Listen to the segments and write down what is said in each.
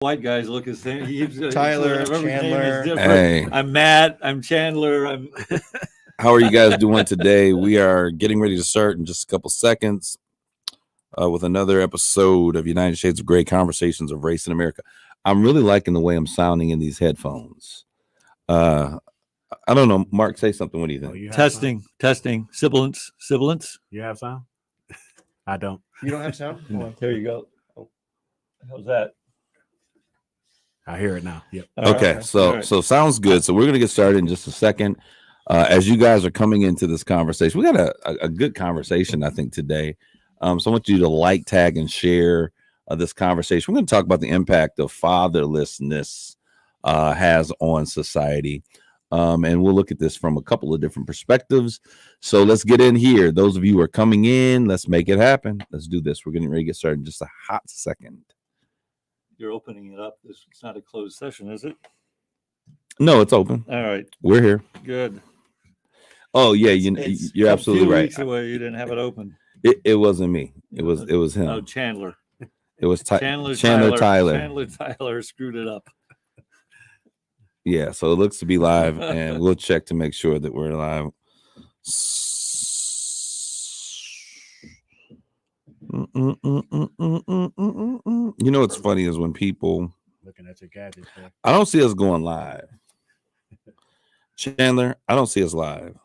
white guys look the same. Tyler, every name Chandler. is different. Hey. I'm Matt. I'm Chandler. How are you guys doing today? We are getting ready to start in just a couple seconds with another episode of United Shades of Gray, Conversations of Race in America. I'm really liking the way I'm sounding in these headphones. I don't know. Mark, say something. What do you think? Testing. Sibilance. You have sound? I don't. You don't have sound? No. There you go. Oh. How's that? I hear it now. Yep. Okay, so sounds good. So we're going to get started in just a second. As you guys are coming into this conversation, we got a good conversation, I think, today. So I want you to like, tag, and share this conversation. We're going to talk about the impact of fatherlessness has on society. And we'll look at this from a couple of different perspectives. So let's get in here. Those of you who are coming in, let's make it happen. Let's do this. We're getting ready to get started in just a hot second. You're opening it up. It's not a closed session, is it? No, it's open. All right. We're here. Good. Oh yeah, you're absolutely right. Weeks away, you didn't have it open. It wasn't me. It was him. Oh, Chandler. It was Chandler Tyler. Chandler Tyler screwed it up. Yeah, so it looks to be live, and we'll check to make sure that we're live. You know what's funny is when people looking at your gadgets. I don't see us going live. Chandler, I don't see us live.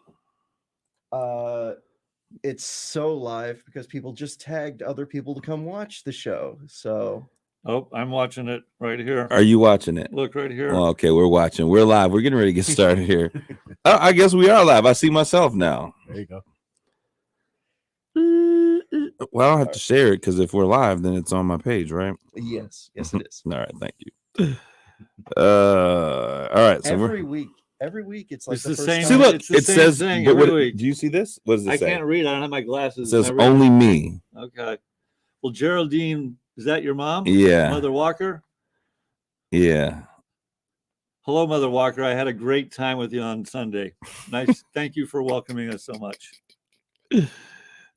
It's so live because people just tagged other people to come watch the show. So I'm watching it right here. Are you watching it? Look right here. Well, okay, we're watching. We're live. We're getting ready to get started here. I guess we are live. I see myself now. There you go. Well, I don't have to share it because if we're live, then it's on my page, right? Yes, it is. All right, thank you. All right, so every week it's like it's the the first same. time. See, look, It's the it same says. thing But every week. do you see this? What does it I say? can't read. I don't have my glasses. It says only me. Okay. Well, Geraldine, is that your mom? Yeah. Mother Walker? Yeah. Hello, Mother Walker. I had a great time with you on Sunday. Nice. Thank you for welcoming us so much.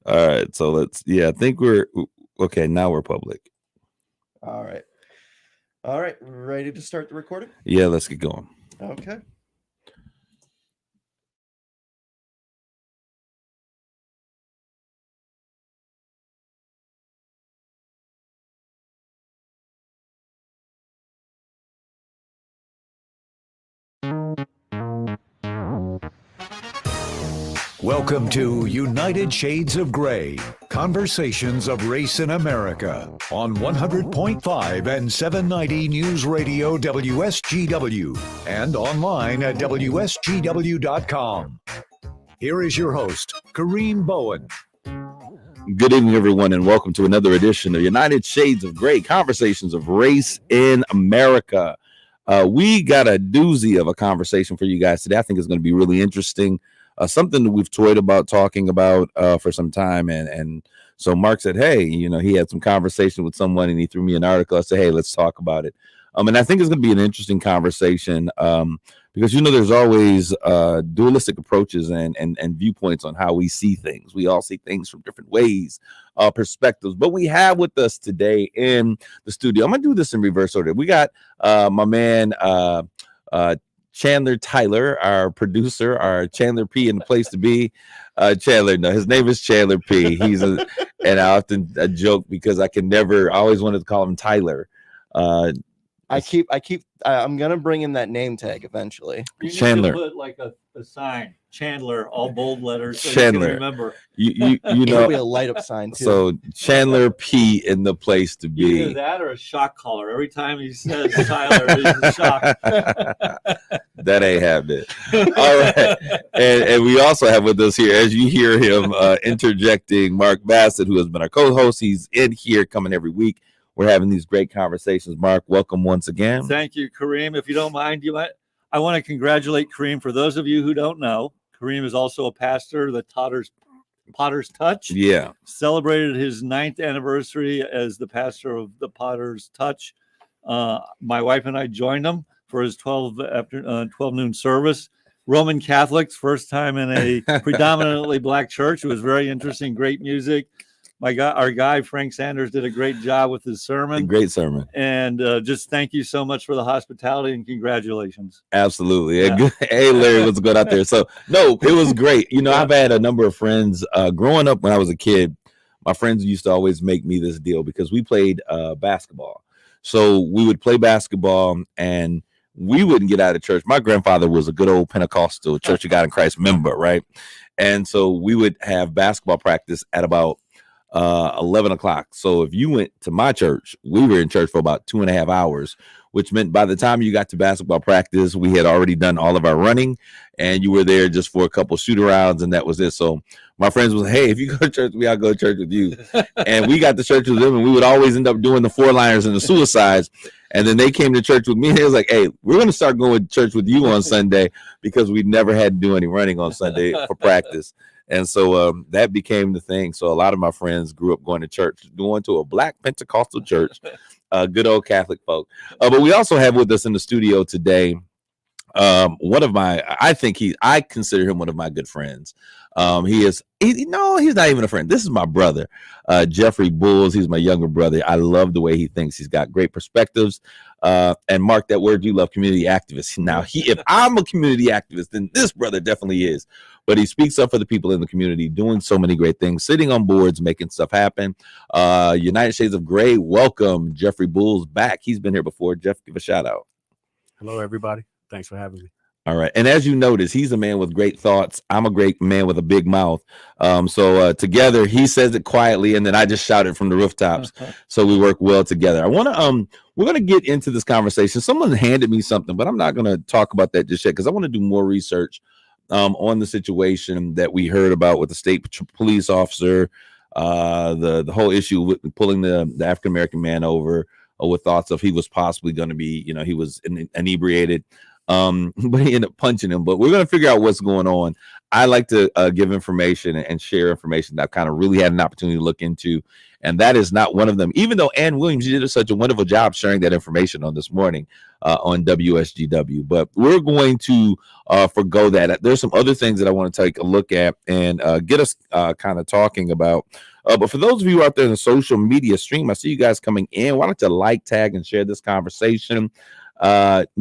All right. So I think we're okay. Now we're public. All right. Ready to start the recording? Yeah, let's get going. Okay. Welcome to United Shades of Gray, Conversations of Race in America on 100.5 and 790 News Radio WSGW and online at WSGW.com. Here is your host, Kareem Bowen. Good evening, everyone, and welcome to another edition of United Shades of Gray, Conversations of Race in America. We got a doozy of a conversation for you guys today. I think it's going to be really interesting. Something that we've toyed about talking about for some time. And so Mark said, hey, he had some conversation with someone and he threw me an article. I said, hey, let's talk about it. And I think it's going to be an interesting conversation because, there's always dualistic approaches and viewpoints on how we see things. We all see things from different ways, perspectives. But we have with us today in the studio, I'm going to do this in reverse order. We got my man, Chandler Tyler, our producer, our Chandler P in the place to be. Chandler, no, his name is Chandler P. And I often joke because I always wanted to call him Tyler. I'm gonna bring in that name tag eventually. You Chandler. need to put like a sign, Chandler, all bold letters. So Chandler. You can remember. It'll be a light up sign too. So Chandler P in the place to be. Either that or a shock collar. Every time he says Tyler, he's in shock. That ain't happening. All right. And we also have with us here, as you hear him interjecting, Mark Bassett, who has been our co-host. He's in here coming every week. We're having these great conversations. Mark, welcome once again. Thank you, Kareem. If you don't mind, I want to congratulate Kareem. For those of you who don't know, Kareem is also a pastor, the Potter's Touch. Yeah. Celebrated his 9th anniversary as the pastor of the Potter's Touch. My wife and I joined him for his 12 noon service. Roman Catholics, first time in a predominantly black church. It was very interesting, great music. our guy Frank Sanders did a great job with his sermon. Great sermon. And just thank you so much for the hospitality and congratulations. Absolutely. Yeah. Hey, Larry, what's good out there? So, no, it was great. You know, Yeah. I've had a number of friends growing up when I was a kid. My friends used to always make me this deal because we played basketball. So we would play basketball and we wouldn't get out of church. My grandfather was a good old Pentecostal Church of God in Christ member, right? And so we would have basketball practice at about 11 o'clock. So if you went to my church, we were in church for about 2.5 hours, which meant by the time you got to basketball practice, we had already done all of our running and you were there just for a couple shoot arounds and that was it. So my friends was, hey, if you go to church, I'll go to church with you. And we got to church with them and we would always end up doing the 4-liners and the suicides. And then they came to church with me and it was like, hey, we're going to start going to church with you on Sunday because we never had to do any running on Sunday for practice. And so that became the thing. So a lot of my friends grew up going to church, going to a Black Pentecostal church, good old Catholic folk. But we also have with us in the studio today one of my, I consider him one of my good friends. He's not even a friend. This is my brother, Jeffery Bulls. He's my younger brother. I love the way he thinks. He's got great perspectives. And Mark, that word you love, community activist. Now, if I'm a community activist, then this brother definitely is. But he speaks up for the people in the community, doing so many great things, sitting on boards, making stuff happen. United Shades of Gray, welcome Jeffery Bulls back. He's been here before. Jeff, give a shout out. Hello, everybody. Thanks for having me. All right. And as you notice, he's a man with great thoughts. I'm a great man with a big mouth. So together he says it quietly and then I just shout it from the rooftops. So we work well together. We're going to get into this conversation. Someone handed me something, but I'm not going to talk about that just yet because I want to do more research on the situation that we heard about with the state police officer, the whole issue with pulling the African-American man over with thoughts of he was possibly going to be, he was inebriated. But he ended up punching him. But we're going to figure out what's going on. I like to give information and share information that I've kind of really had an opportunity to look into. And that is not one of them, even though Ann Williams, you did such a wonderful job sharing that information on this morning on WSGW. But we're going to forgo that. There's some other things that I want to take a look at and get us kind of talking about. But for those of you out there in the social media stream, I see you guys coming in. Why don't you like, tag, and share this conversation?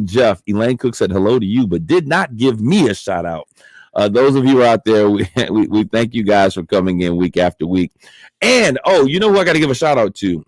Jeff, Elaine Cook said hello to you, but did not give me a shout out. Those of you out there, we thank you guys for coming in week after week. And you know who I got to give a shout out to?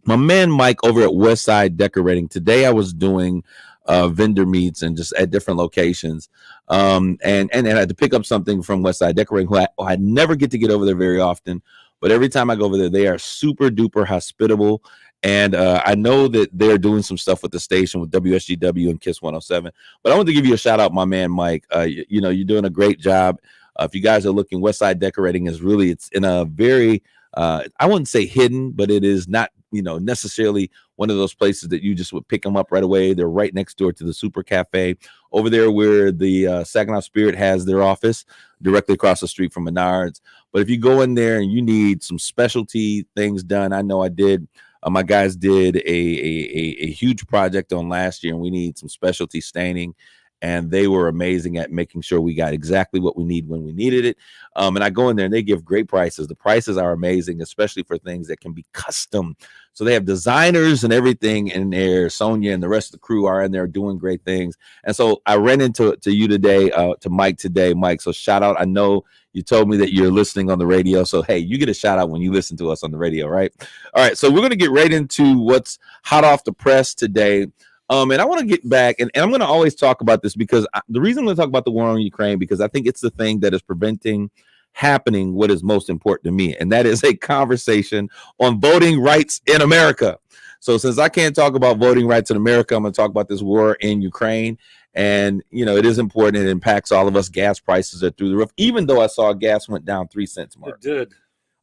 My man Mike over at Westside Decorating. Today I was doing vendor meets and just at different locations. And I had to pick up something from Westside Decorating, who I never get to get over there very often. But every time I go over there, they are super duper hospitable. And I know that they're doing some stuff with the station with WSGW and KISS 107. But I want to give you a shout out, my man, Mike. You're doing a great job. If you guys are looking, Westside Decorating is really, it's in a very, I wouldn't say hidden, but it is not, necessarily one of those places that you just would pick them up right away. They're right next door to the Super Cafe over there where the Saginaw Spirit has their office, directly across the street from Menards. But if you go in there and you need some specialty things done, I know I did. My guys did a huge project on last year, and we need some specialty staining, and they were amazing at making sure we got exactly what we need when we needed it. And I go in there, and they give great prices. The prices are amazing, especially for things that can be custom. So they have designers and everything in there. Sonia and the rest of the crew are in there doing great things. And so I ran into you today, to Mike today, Mike. So shout out. I know you told me that you're listening on the radio. So, hey, you get a shout out when you listen to us on the radio, right? All right. So we're going to get right into what's hot off the press today. And I want to get back, and I'm going to always talk about this because the reason I'm going to talk about the war on Ukraine, because I think it's the thing that is preventing happening what is most important to me, and that is a conversation on voting rights in America. So since I can't talk about voting rights in America, I'm going to talk about this war in Ukraine. And, it is important. It impacts all of us. Gas prices are through the roof, even though I saw gas went down 3 cents, Mark. It did.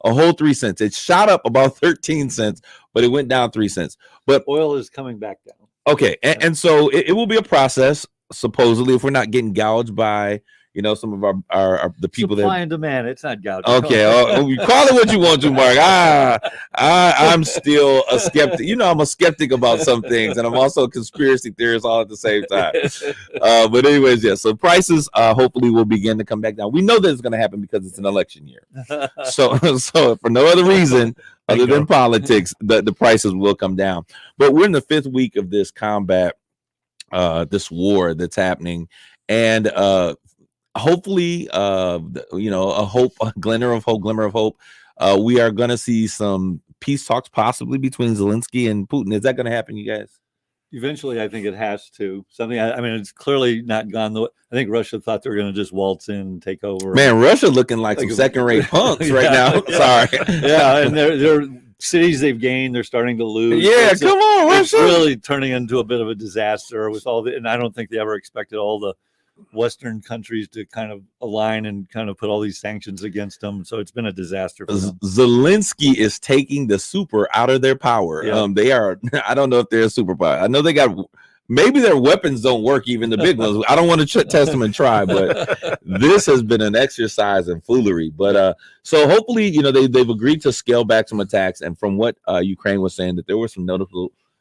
A whole 3 cents. It shot up about 13 cents, but it went down 3 cents. But oil is coming back down. Okay. And so it will be a process, supposedly, if we're not getting gouged by, some of our the people Supply that. and demand. It's not gouging. Okay, you call it what you want to, Mark. I'm still a skeptic. I'm a skeptic about some things, and I'm also a conspiracy theorist all at the same time. But anyways, yeah. So prices hopefully will begin to come back down. We know that it's going to happen because it's an election year. So for no other reason other than politics, the prices will come down. But we're in the 5th week of this combat, this war that's happening, and hopefully, a glimmer of hope. We are going to see some peace talks possibly between Zelensky and Putin. Is that going to happen, you guys? Eventually, I think it has to. I mean, it's clearly not gone. I think Russia thought they were going to just waltz in and take over. Man, Russia looking like some second-rate punks right now. Yeah. Sorry. Yeah, and they're cities they've gained, they're starting to lose. Yeah, come on, Russia. It's really turning into a bit of a disaster with all and I don't think they ever expected all the Western countries to kind of align and kind of put all these sanctions against them. So it's been a disaster for them. Zelensky is taking the super out of their power. Yeah. They are, I don't know if they're a superpower. I know they got, maybe their weapons don't work, even the big ones. I don't want to test them and try, but this has been an exercise in foolery. But so hopefully, they've agreed to scale back some attacks. And from what Ukraine was saying, that there was some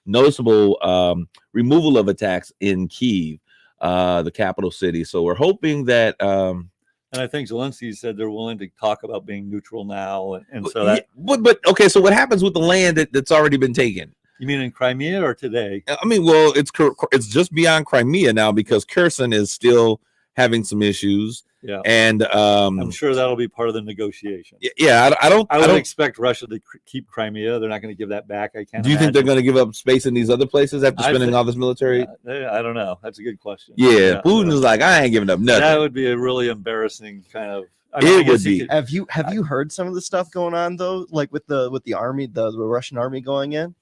noticeable removal of attacks in Kyiv, the capital city. So we're hoping that and I think Zelensky said they're willing to talk about being neutral now, and so that. But okay, so what happens with the land that's already been taken? You mean in Crimea or today? I mean, well, it's just beyond Crimea now because Kherson is still having some issues. Yeah, and I'm sure that'll be part of the negotiation. Yeah, I would expect Russia to keep Crimea. They're not going to give that back. I can't. Do you think they're going to give up space in these other places after spending all this military? I don't know. That's a good question. Yeah, Putin is like, I ain't giving up nothing. That would be a really embarrassing kind of. It would be. Have you heard some of the stuff going on though? Like with the army, the Russian army going in.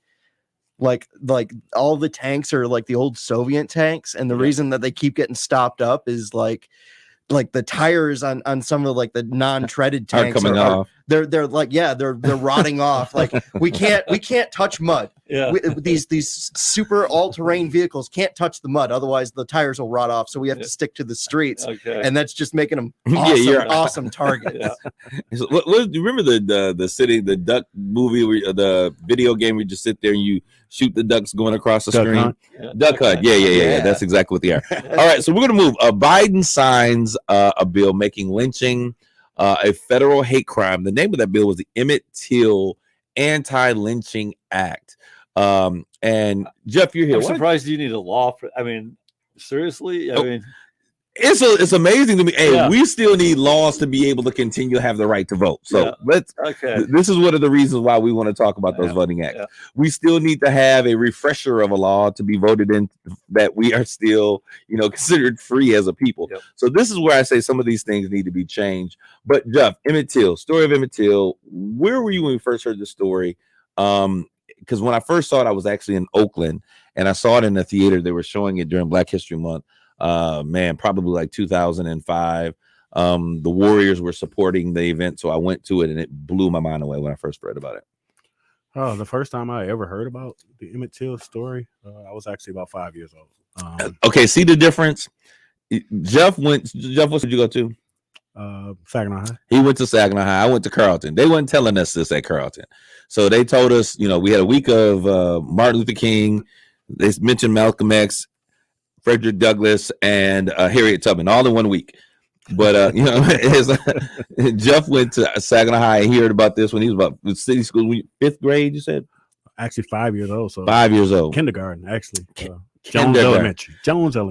Like all the tanks are like the old Soviet tanks, and the reason that they keep getting stopped up is like the tires on some of the non-treaded tanks are coming off. They're rotting off. Like we can't touch mud. Yeah. These super all-terrain vehicles can't touch the mud, otherwise the tires will rot off. So we have to stick to the streets, and that's just making them awesome targets. Yeah. So, do you remember the duck movie, the video game where you just sit there and you shoot the ducks going across the screen? Hunt. Duck Hunt. Yeah. That's exactly what they are. All right, so we're gonna move. Biden signs a bill making lynching a federal hate crime. The name of that bill was the Emmett Till Anti-Lynching Act. And Jeff, you're here. I'm surprised you need a law for. I mean, seriously. I mean, it's amazing to me. Hey, we still need laws to be able to continue to have the right to vote. So this is one of the reasons why we want to talk about those voting acts. We still need to have a refresher of a law to be voted in that we are still, considered free as a people. So this is where I say some of these things need to be changed. But Jeff, story of Emmett Till, where were you when we first heard the story? Because when I first saw it, I was actually in Oakland, and I saw it in the theater. They were showing it during Black History Month. Probably like 2005. The Warriors were supporting the event, so I went to it, and it blew my mind away when I first read about it. Oh, the first time I ever heard about the Emmett Till story, I was actually about 5 years old. Okay, see the difference? Jeff, what did you go to? Saginaw High. He went to Saginaw High. I went to Carleton. They weren't telling us this at Carleton. So they told us, we had a week of Martin Luther King. They mentioned Malcolm X, Frederick Douglass, and Harriet Tubman all in 1 week. But Jeff went to Saginaw High and he heard about this when he was about city school, 5th grade. You said actually 5 years old. So 5 years old, kindergarten actually. Jones Elementary.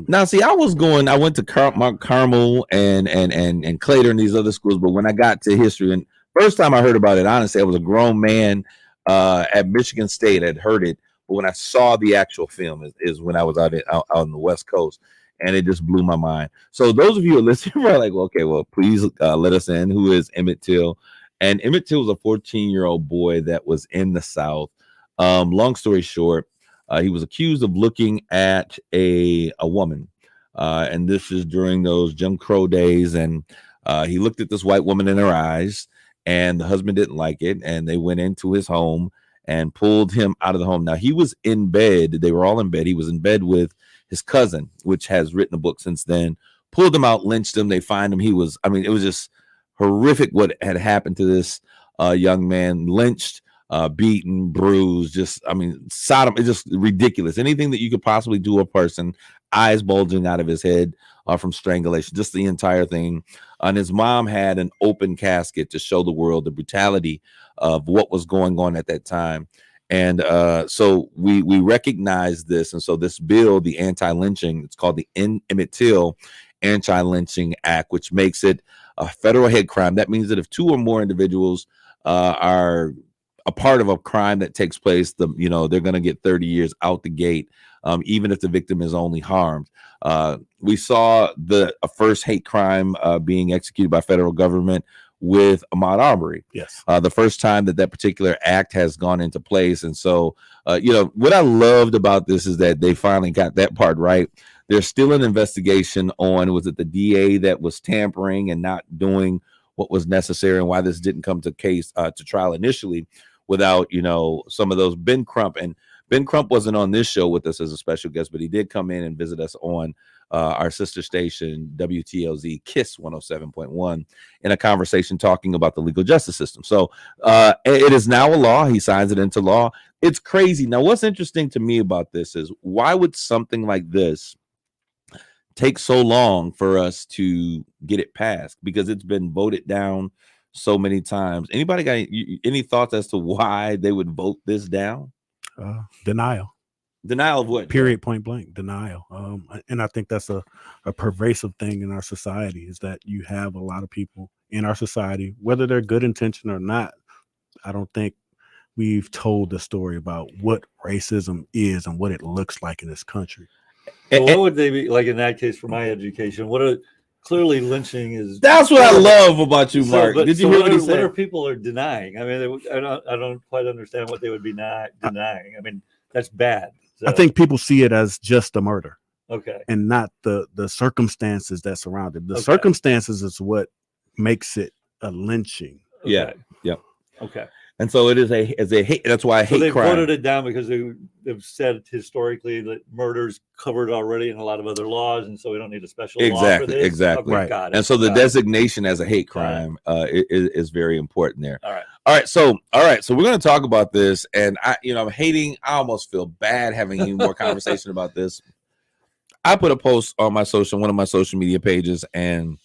Now, see, I went to Mount Carmel and Clayton and these other schools. But when I got to history, and first time I heard about it, honestly, I was a grown man at Michigan State. I'd heard it. But when I saw the actual film is when I was out on the West Coast, and it just blew my mind. So those of you who are listening are like, well, okay, well, please let us in. Who is Emmett Till? And Emmett Till was a 14-year-old boy that was in the South. Long story short, he was accused of looking at a woman, and this is during those Jim Crow days. And he looked at this white woman in her eyes, and the husband didn't like it, and they went into his home and pulled him out of the home. Now, he was in bed. They were all in bed. He was in bed with his cousin, which has written a book since then pulled him out, lynched him. They find him. It was just horrific what had happened to this young man. Lynched, beaten, bruised, Sodom. It's just ridiculous. Anything that you could possibly do a person, eyes bulging out of his head from strangulation, just the entire thing. And his mom had an open casket to show the world the brutality of what was going on at that time. And so we recognize this. And so this bill, the anti-lynching, it's called the Emmett Till Anti-Lynching Act, which makes it a federal hate crime. That means that if two or more individuals are a part of a crime that takes place, they're going to get 30 years out the gate, even if the victim is only harmed. We saw a first hate crime being executed by federal government with Ahmaud Arbery. Yes. The first time that particular act has gone into place. And so, what I loved about this is that they finally got that part right. There's still an investigation on, was it the DA that was tampering and not doing what was necessary, and why this didn't come to trial initially without, some of those Ben Crump. And Ben Crump wasn't on this show with us as a special guest, but he did come in and visit us on our sister station, WTLZ KISS 107.1, in a conversation talking about the legal justice system. So it is now a law. He signs it into law. It's crazy. Now, what's interesting to me about this is, why would something like this take so long for us to get it passed? Because it's been voted down so many times. Anybody got any thoughts as to why they would vote this down? Denial. Denial of what? Period, point blank, denial. And I think that's a pervasive thing in our society, is that you have a lot of people in our society, whether they're good intention or not. I don't think we've told the story about what racism is and what it looks like in this country. So what would they be like in that case for my education? Clearly lynching is. That's what I love about you, Mark. Did you hear what he said? What are people are denying? I mean, I don't quite understand what they would be denying. I mean, that's bad. So. I think people see it as just a murder. Okay. And not the circumstances that surround it. The circumstances is what makes it a lynching. Okay. Yeah. Yep. Okay. And so it is a hate. That's why I hate they crime. voted it down because they've said historically that murder's covered already in a lot of other laws, and so we don't need a special law for this. Exactly. Okay, got it. And so the designation as a hate crime is very important there. All right. So we're going to talk about this, and I almost feel bad having any more conversation about this. I put a post on one of my social media pages, and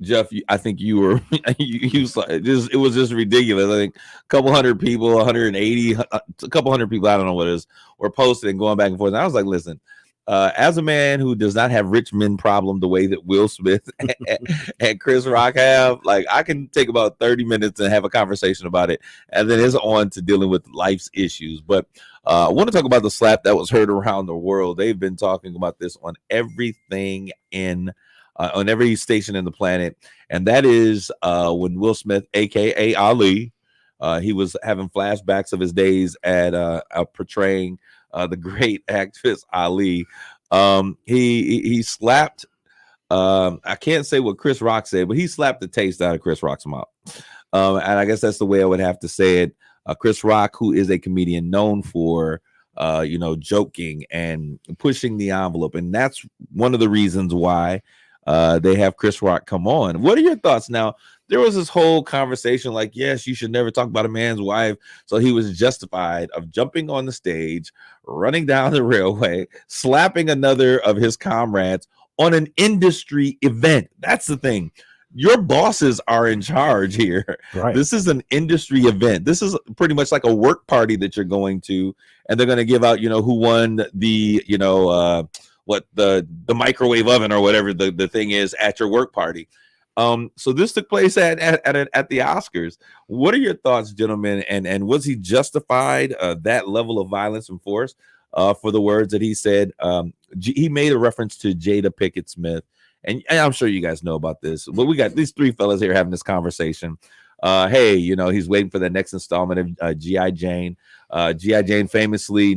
Jeff, I think you were, it was just ridiculous. I think a couple hundred people, 180, a couple hundred people, I don't know what it is, were posted and going back and forth. And I was like, listen, as a man who does not have rich men problem the way that Will Smith and Chris Rock have, like, I can take about 30 minutes and have a conversation about it. And then it's on to dealing with life's issues. But I want to talk about the slap that was heard around the world. They've been talking about this on everything on every station in the planet, and that is when Will Smith, aka Ali, he was having flashbacks of his days at portraying the great actress Ali. He slapped. I can't say what Chris Rock said, but he slapped the taste out of Chris Rock's mouth, and I guess that's the way I would have to say it. Chris Rock, who is a comedian known for joking and pushing the envelope, and that's one of the reasons why they have Chris Rock come on. What are your thoughts? Now, there was this whole conversation like, yes, you should never talk about a man's wife. So he was justified of jumping on the stage, running down the railway, slapping another of his comrades on an industry event. That's the thing. Your bosses are in charge here. Right. This is an industry event. This is pretty much like a work party that you're going to, and they're going to give out, who won the, what the microwave oven or whatever the thing is at your work party. So this took place at the Oscars. What are your thoughts, gentlemen? And was he justified that level of violence and force for the words that he said? He made a reference to Jada Pinkett Smith, and I'm sure you guys know about this. But we got these three fellas here having this conversation. Hey, he's waiting for the next installment of G.I. Jane. G.I. Jane, famously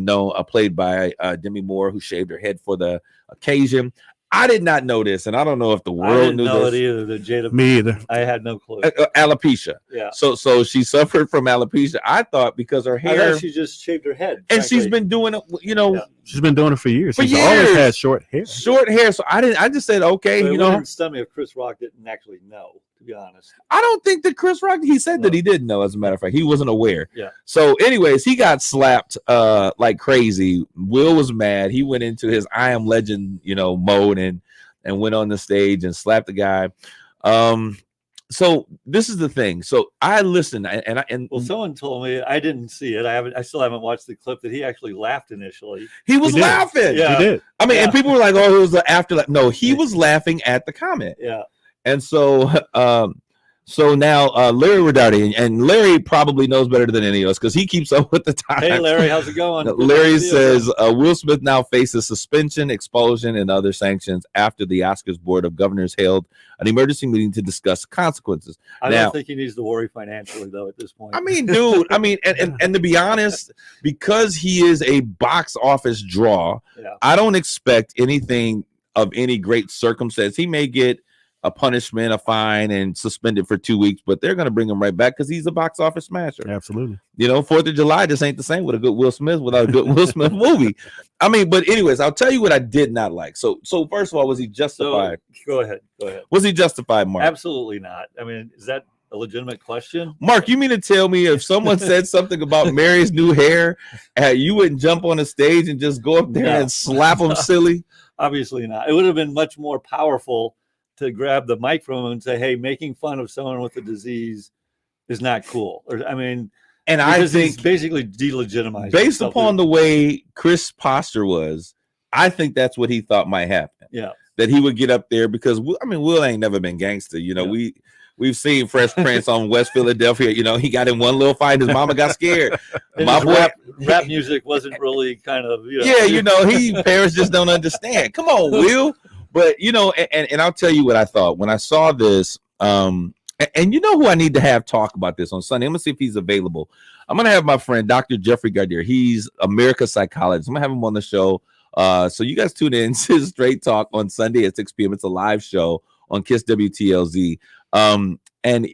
played by Demi Moore, who shaved her head for the occasion. I did not know this, and I don't know if the I world didn't knew know this. it either. The Jada. Me either. I had no clue. Alopecia. Yeah. So she suffered from alopecia. I thought because her I hair, thought she just shaved her head. and she's frankly. been doing it. You know, Yeah. She's been doing it for years. For She's always years. had short hair. short hair. So I just said, okay, But it you know, wouldn't stun me if Chris Rock didn't actually know, to be honest. I don't think that Chris Rock, he said that he didn't know, as a matter of fact. He wasn't aware. Yeah. So, anyways, he got slapped like crazy. Will was mad. He went into his I am legend, mode and went on the stage and slapped the guy. So this is the thing. So I listened and Well, someone told me, I didn't see it. I still haven't watched the clip, that he actually laughed initially. he was He did. laughing. Yeah. He did. I mean, and Yeah. people were like, "Oh, it was the afterlife." No, he was laughing at the comment. Yeah. And so, so now Larry Redardi, and Larry probably knows better than any of us because he keeps up with the times. Hey, Larry, how's it going? Good Larry to see you. says Will Smith now faces suspension, expulsion, and other sanctions after the Oscars Board of Governors held an emergency meeting to discuss consequences. I now- don't think he needs to worry financially, though, at this point. I mean, dude, and to be honest, because he is a box office draw, Yeah. I don't expect anything of any great circumstance. He may get a punishment, a fine, and suspended for 2 weeks, but they're going to bring him right back because he's a box office smasher. Absolutely. 4th of July just ain't the same with a good Will Smith without a good Will Smith movie. I mean, but anyways, I'll tell you what I did not like. So first of all, was he justified? Go ahead. Was he justified, Mark? Absolutely not. I mean, is that a legitimate question? Mark, you mean to tell me if someone said something about Mary's new hair, you wouldn't jump on the stage and just go up there No. and slap them silly? Obviously not. It would have been much more powerful to grab the mic from him and say, hey, making fun of someone with a disease is not cool. Or, I mean, And I because he's think basically delegitimized based himself. upon the way Chris' posture was, I think that's what he thought might happen. Yeah. That he would get up there because Will ain't never been gangster. Yeah. We've seen Fresh Prince on West Philadelphia. He got in one little fight. His mama got scared. And My his boy, rap music wasn't really kind of, parents just don't understand. Come on, Will. But and I'll tell you what I thought when I saw this. And you know who I need to have talk about this on Sunday. I'm gonna see if he's available. I'm gonna have my friend Dr. Jeffrey Gardner. He's America's psychologist. I'm gonna have him on the show. So you guys tune in to Straight Talk on Sunday at 6 p.m. It's a live show on KISS WTLZ. And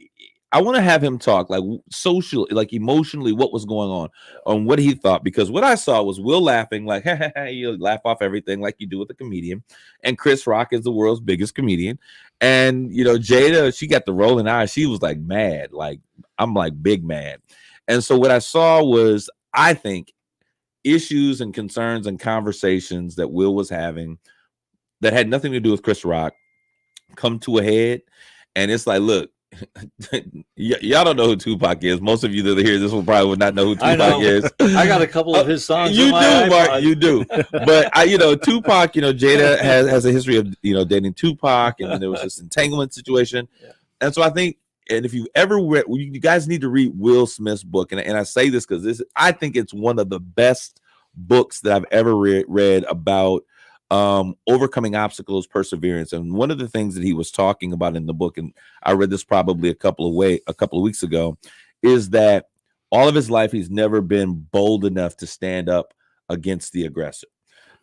I want to have him talk like socially, like emotionally, what was going on what he thought, because what I saw was Will laughing like, you laugh off everything like you do with a comedian. And Chris Rock is the world's biggest comedian. And, Jada, she got the rolling eyes. She was like mad. Like, I'm like big mad. And so what I saw was, I think, issues and concerns and conversations that Will was having that had nothing to do with Chris Rock come to a head. And it's like, look, y'all don't know who Tupac is. Most of you that are here, this will probably would not know who Tupac is. I got a couple of his songs. You on my do, Mark. iPod. You do. But Tupac. Jada has a history of dating Tupac, and then there was this entanglement situation. Yeah. And so I think, and if you ever read, you guys need to read Will Smith's book, and I say this because I think it's one of the best books that I've ever read about overcoming obstacles, perseverance. And one of the things that he was talking about in the book, and I read this probably a couple of weeks ago, is that all of his life he's never been bold enough to stand up against the aggressor.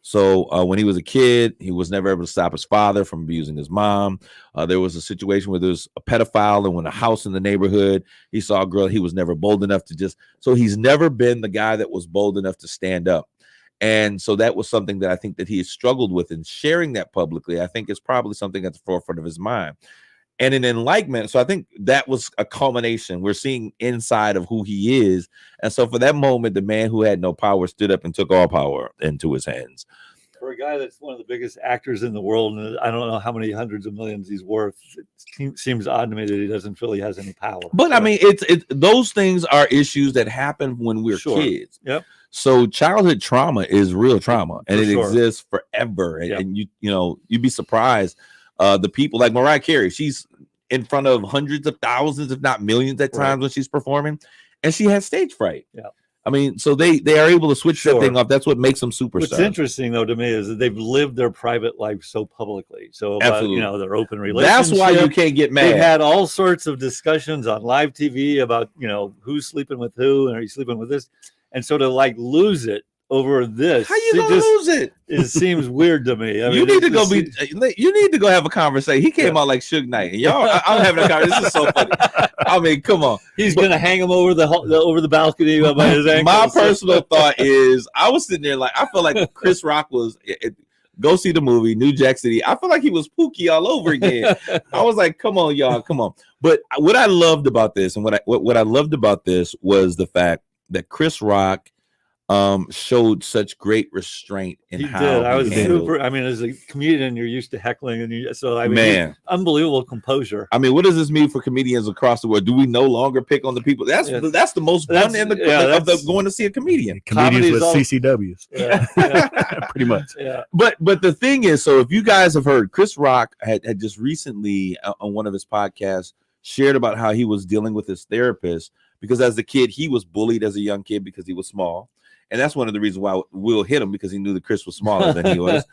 So when he was a kid, he was never able to stop his father from abusing his mom. There was a situation where there was a pedophile and when a house in the neighborhood, he saw a girl. He was never bold enough to so he's never been the guy that was bold enough to stand up. And so that was something that I think that he has struggled with, and sharing that publicly, I think, is probably something at the forefront of his mind. And in enlightenment, so I think that was a culmination. We're seeing inside of who he is. And so for that moment, the man who had no power stood up and took all power into his hands. For a guy that's one of the biggest actors in the world, and I don't know how many hundreds of millions he's worth, it seems odd to me that he doesn't feel he has any power. But I mean, it's those things are issues that happen when we're Sure. kids. Yep. So childhood trauma is real trauma, and For it sure. exists forever. And, Yep. and you'd be surprised. The people like Mariah Carey, she's in front of hundreds of thousands, if not millions at times Right. when she's performing, and she has stage fright. Yeah. I mean, so they are able to switch that Sure. thing off. That's what makes them superstars. What's interesting, though, to me is that they've lived their private life so publicly. So, about, Absolutely. their open relationship. That's why you can't get They've mad. had all sorts of discussions on live TV about, who's sleeping with who and are you sleeping with this? And so to lose it over this. How you It gonna just- lose it? It seems weird to me. I You mean, need to it go just- You need to go have a conversation. He came out like Suge Knight, and y'all. I'm having a conversation. This is so funny. I mean, come on. He's gonna hang him over the balcony by his ankles. My personal thought is, I was sitting there like I felt like Chris Rock was. Go see the movie New Jack City. I feel like he was Pookie all over again. I was like, come on, y'all, come on. But what I loved about this, and what I loved about this was the fact that Chris Rock showed such great restraint in He how did. I he was handled. super. I mean, as a comedian, you're used to heckling, and so I mean, Man. unbelievable composure. I mean, what does this mean for comedians across the world? Do we no longer pick on the people? That's Yeah. that's the most fun in the going to see a comedian. Comedians Comedy's with all- CCWs, Yeah, pretty much. yeah. But the thing is, so if you guys have heard, Chris Rock had just recently on one of his podcasts shared about how he was dealing with his therapist because as a kid he was bullied as a young kid because he was small, and that's one of the reasons why Will hit him because he knew that Chris was smaller than he was.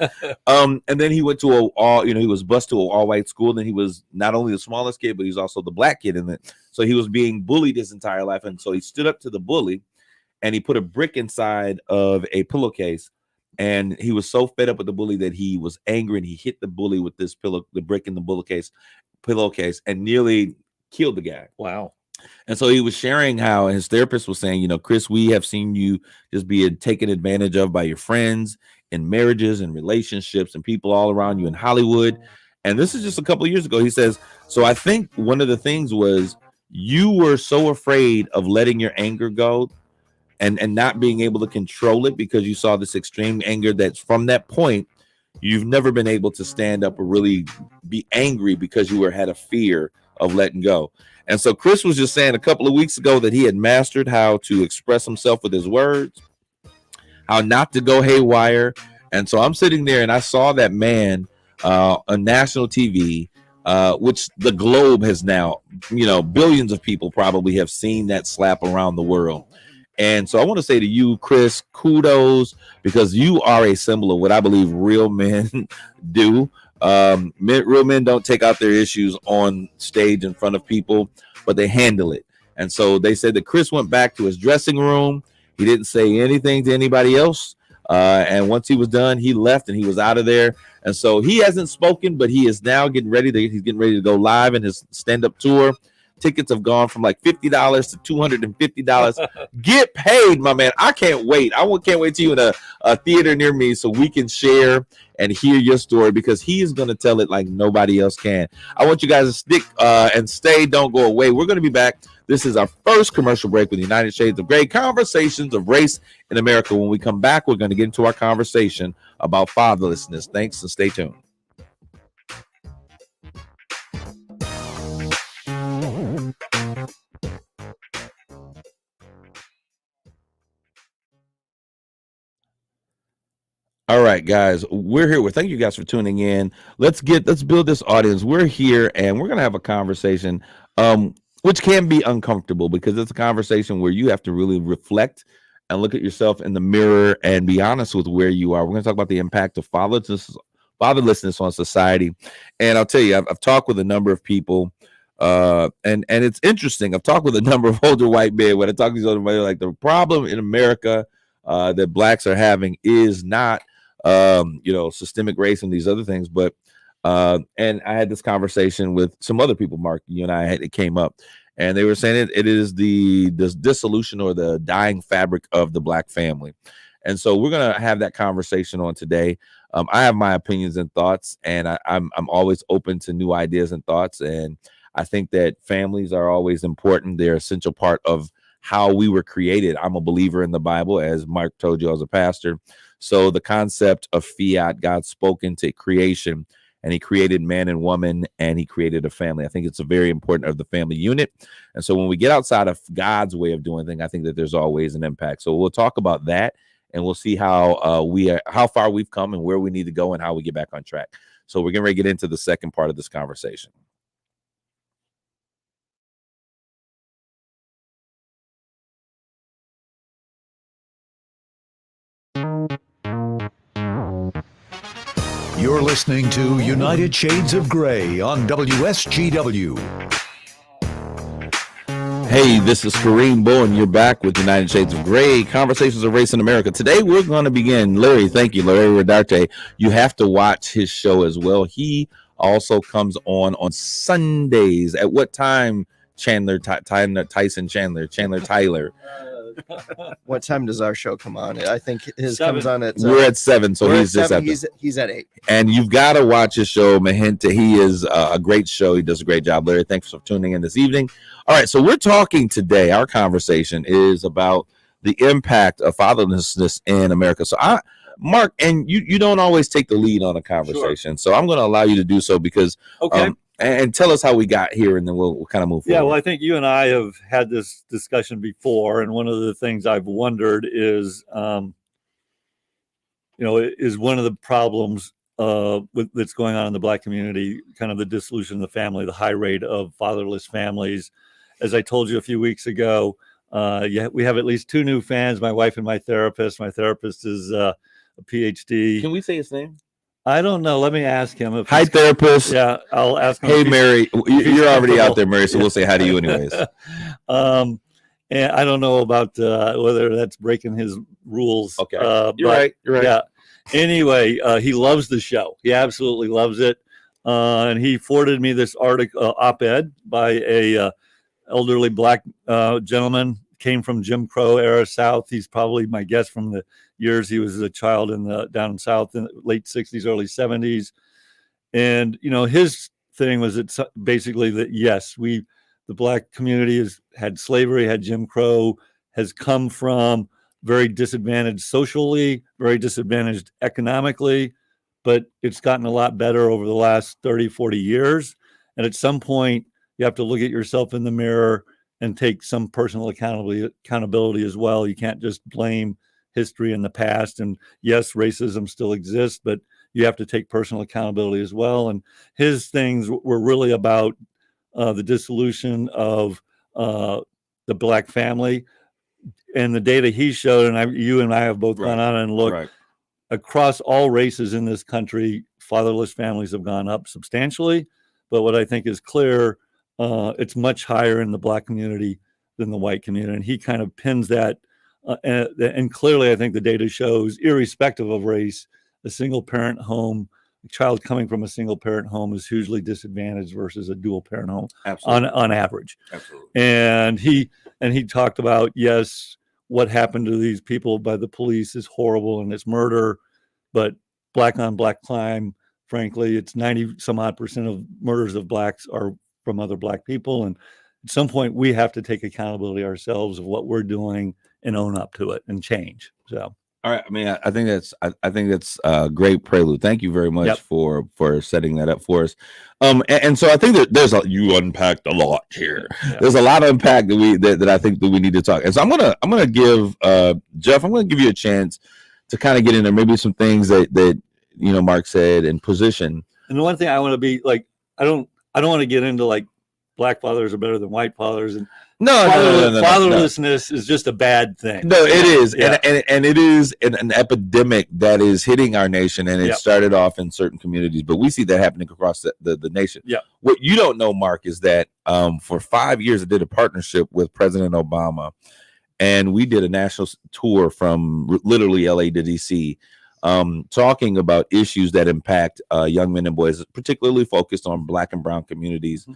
And then he went to he was bused to an all-white school. Then he was not only the smallest kid, but he was also the black kid in it. So he was being bullied his entire life, and so he stood up to the bully, and he put a brick inside of a pillowcase. And he was so fed up with the bully that he was angry, and he hit the bully with this the brick in the pillowcase, and nearly killed the guy. Wow. And so he was sharing how his therapist was saying, Chris, we have seen you just being taken advantage of by your friends in marriages and relationships and people all around you in Hollywood. And this is just a couple of years ago. He says, so I think one of the things was you were so afraid of letting your anger go and not being able to control it because you saw this extreme anger that's from that point, you've never been able to stand up or really be angry because you had a fear of letting go. And so Chris was just saying a couple of weeks ago that he had mastered how to express himself with his words, how not to go haywire. And so I'm sitting there and I saw that man on national TV, which the globe has now, billions of people probably have seen that slap around the world. And so I want to say to you, Chris, kudos, because you are a symbol of what I believe real men do. Real men don't take out their issues on stage in front of people, but they handle it. And so they said that Chris went back to his dressing room. He didn't say anything to anybody else. And once he was done, he left and he was out of there. And so he hasn't spoken, but he is now getting ready to go live in his stand-up tour. Tickets have gone from like $50 to $250. Get paid, my man. I can't wait. Can't wait to you in a theater near me so we can share and hear your story because he is going to tell it like nobody else can. I want you guys to stick and stay. Don't go away. We're going to be back. This is our first commercial break with United Shades of Grey, Conversations of Race in America. When we come back, we're going to get into our conversation about fatherlessness. Thanks and stay tuned. All right, guys, we're here. Thank you guys for tuning in. Let's build this audience. We're here and we're going to have a conversation, which can be uncomfortable because it's a conversation where you have to really reflect and look at yourself in the mirror and be honest with where you are. We're going to talk about the impact of fatherlessness on society. And I'll tell you, I've talked with a number of people, and it's interesting. I've talked with a number of older white men. When I talk to these older men, like the problem in America that blacks are having is not systemic race and these other things, but and I had this conversation with some other people, Mark, you and it came up, and they were saying it is the dissolution or the dying fabric of the black family. And so we're going to have that conversation on today. I have my opinions and thoughts, and I'm always open to new ideas and thoughts. And I think that families are always important. They're an essential part of how we were created. I'm a believer in the Bible, as Mark told you, as a pastor. So the concept of fiat, God spoke into creation, and he created man and woman, and he created a family. I think it's a very important of the family unit. And so when we get outside of God's way of doing things, I think that there's always an impact. So we'll talk about that, and we'll see how far we've come and where we need to go and how we get back on track. So we're getting ready to get into the second part of this conversation. You're listening to United Shades of Grey on WSGW. Hey, this is Kareem Bowen. You're back with United Shades of Gray, Conversations of Race in America. Today, we're going to begin. Larry, thank you, Larry Rodarte. You have to watch his show as well. He also comes on Sundays. At what time, Tyler? What time does our show come on? I think his 7. comes on at. We're at 7, so we're he's at just 7. at He's at 8. And you've got to watch his show, Mahenta. He is a great show. He does a great job. Larry, thanks for tuning in this evening. All right, so we're talking today. Our conversation is about the impact of fatherlessness in America. So, Mark, and you don't always take the lead on a conversation, sure. So I'm going to allow you to do so because okay. And tell us how we got here, and then we'll kind of move forward. Yeah, well, I think you and I have had this discussion before, and one of the things I've wondered is, is one of the problems that's going on in the Black community, kind of the dissolution of the family, the high rate of fatherless families. As I told you a few weeks ago, we have at least 2 new fans, my wife and my therapist. My therapist is a PhD. Can we say his name? I don't know. Let me ask him. Hi, therapist. Yeah, I'll ask him. Hey, Mary. You're already out there, Mary, so we'll say hi to you anyways. And I don't know about whether that's breaking his rules. Okay. You're right. Yeah. Anyway, he loves the show. He absolutely loves it. And he forwarded me this article, op-ed by a elderly Black gentleman, came from Jim Crow era South. He's probably my guess from the years he was a child down South in the late 60s, early 70s. And, his thing was it's basically that, yes, the Black community has had slavery, had Jim Crow, has come from very disadvantaged socially, very disadvantaged economically, but it's gotten a lot better over the last 30, 40 years. And at some point, you have to look at yourself in the mirror and take some personal accountability as well. You can't just blame history in the past. And yes, racism still exists, but you have to take personal accountability as well. And his things were really about the dissolution of the Black family. And the data he showed, and you and I have both gone on and looked, across all races in this country, fatherless families have gone up substantially. But what I think is clear, it's much higher in the Black community than the white community. And he kind of pins that. And clearly, I think the data shows, irrespective of race, a single parent home, a child coming from a single parent home is hugely disadvantaged versus a dual parent home on average. Absolutely. And he talked about, yes, what happened to these people by the police is horrible and it's murder, but Black on Black crime, frankly, it's 90 some odd % of murders of Blacks are from other Black people. And at some point we have to take accountability ourselves of what we're doing and own up to it and change. So, all right. I mean, I think that's a great prelude. Thank you very much for setting that up for us. And so I think that you unpacked a lot here. Yeah. There's a lot of impact that I think that we need to talk. And so I'm gonna give Jeff, I'm gonna give you a chance to kind of get in there, maybe some things that Mark said and position. And the one thing I want to be like, I don't want to get into like Black fathers are better than white fathers, and fatherlessness is just a bad thing. No, it is, and it is an epidemic that is hitting our nation, and it started off in certain communities, but we see that happening across the nation. Yeah. What you don't know, Mark, is that for 5 years I did a partnership with President Obama, and we did a national tour from literally LA to DC, talking about issues that impact young men and boys, particularly focused on Black and brown communities.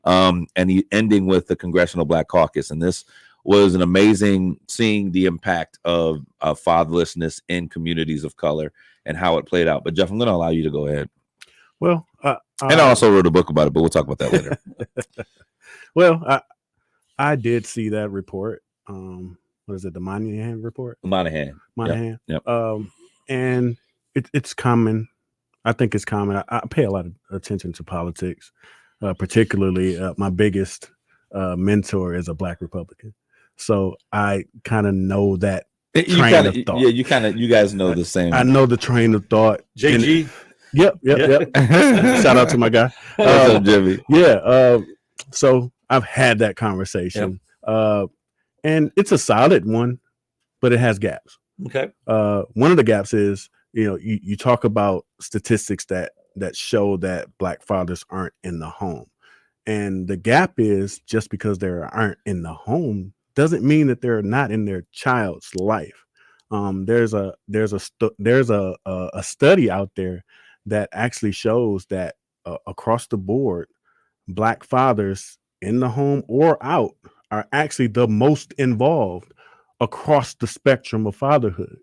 And ending with the Congressional Black Caucus. And this was an amazing seeing the impact of fatherlessness in communities of color and how it played out. But Jeff, I'm going to allow you to go ahead. Well, and I also wrote a book about it, but we'll talk about that later. Well, I did see that report. What is it? The Monahan report? Monahan. Yep. And it's common. I think it's common. I pay a lot of attention to politics. Particularly, my biggest mentor is a Black Republican, so I kind of know that train of thought. Yeah, you guys know the same. I know the train of thought. JG. Yep. Shout out to my guy. What's up, Jimmy? Yeah. So I've had that conversation, and it's a solid one, but it has gaps. Okay. One of the gaps is, you talk about statistics that show that Black fathers aren't in the home. And the gap is just because they aren't in the home doesn't mean that they're not in their child's life. There's a study out there that actually shows that across the board, Black fathers in the home or out are actually the most involved across the spectrum of fatherhood.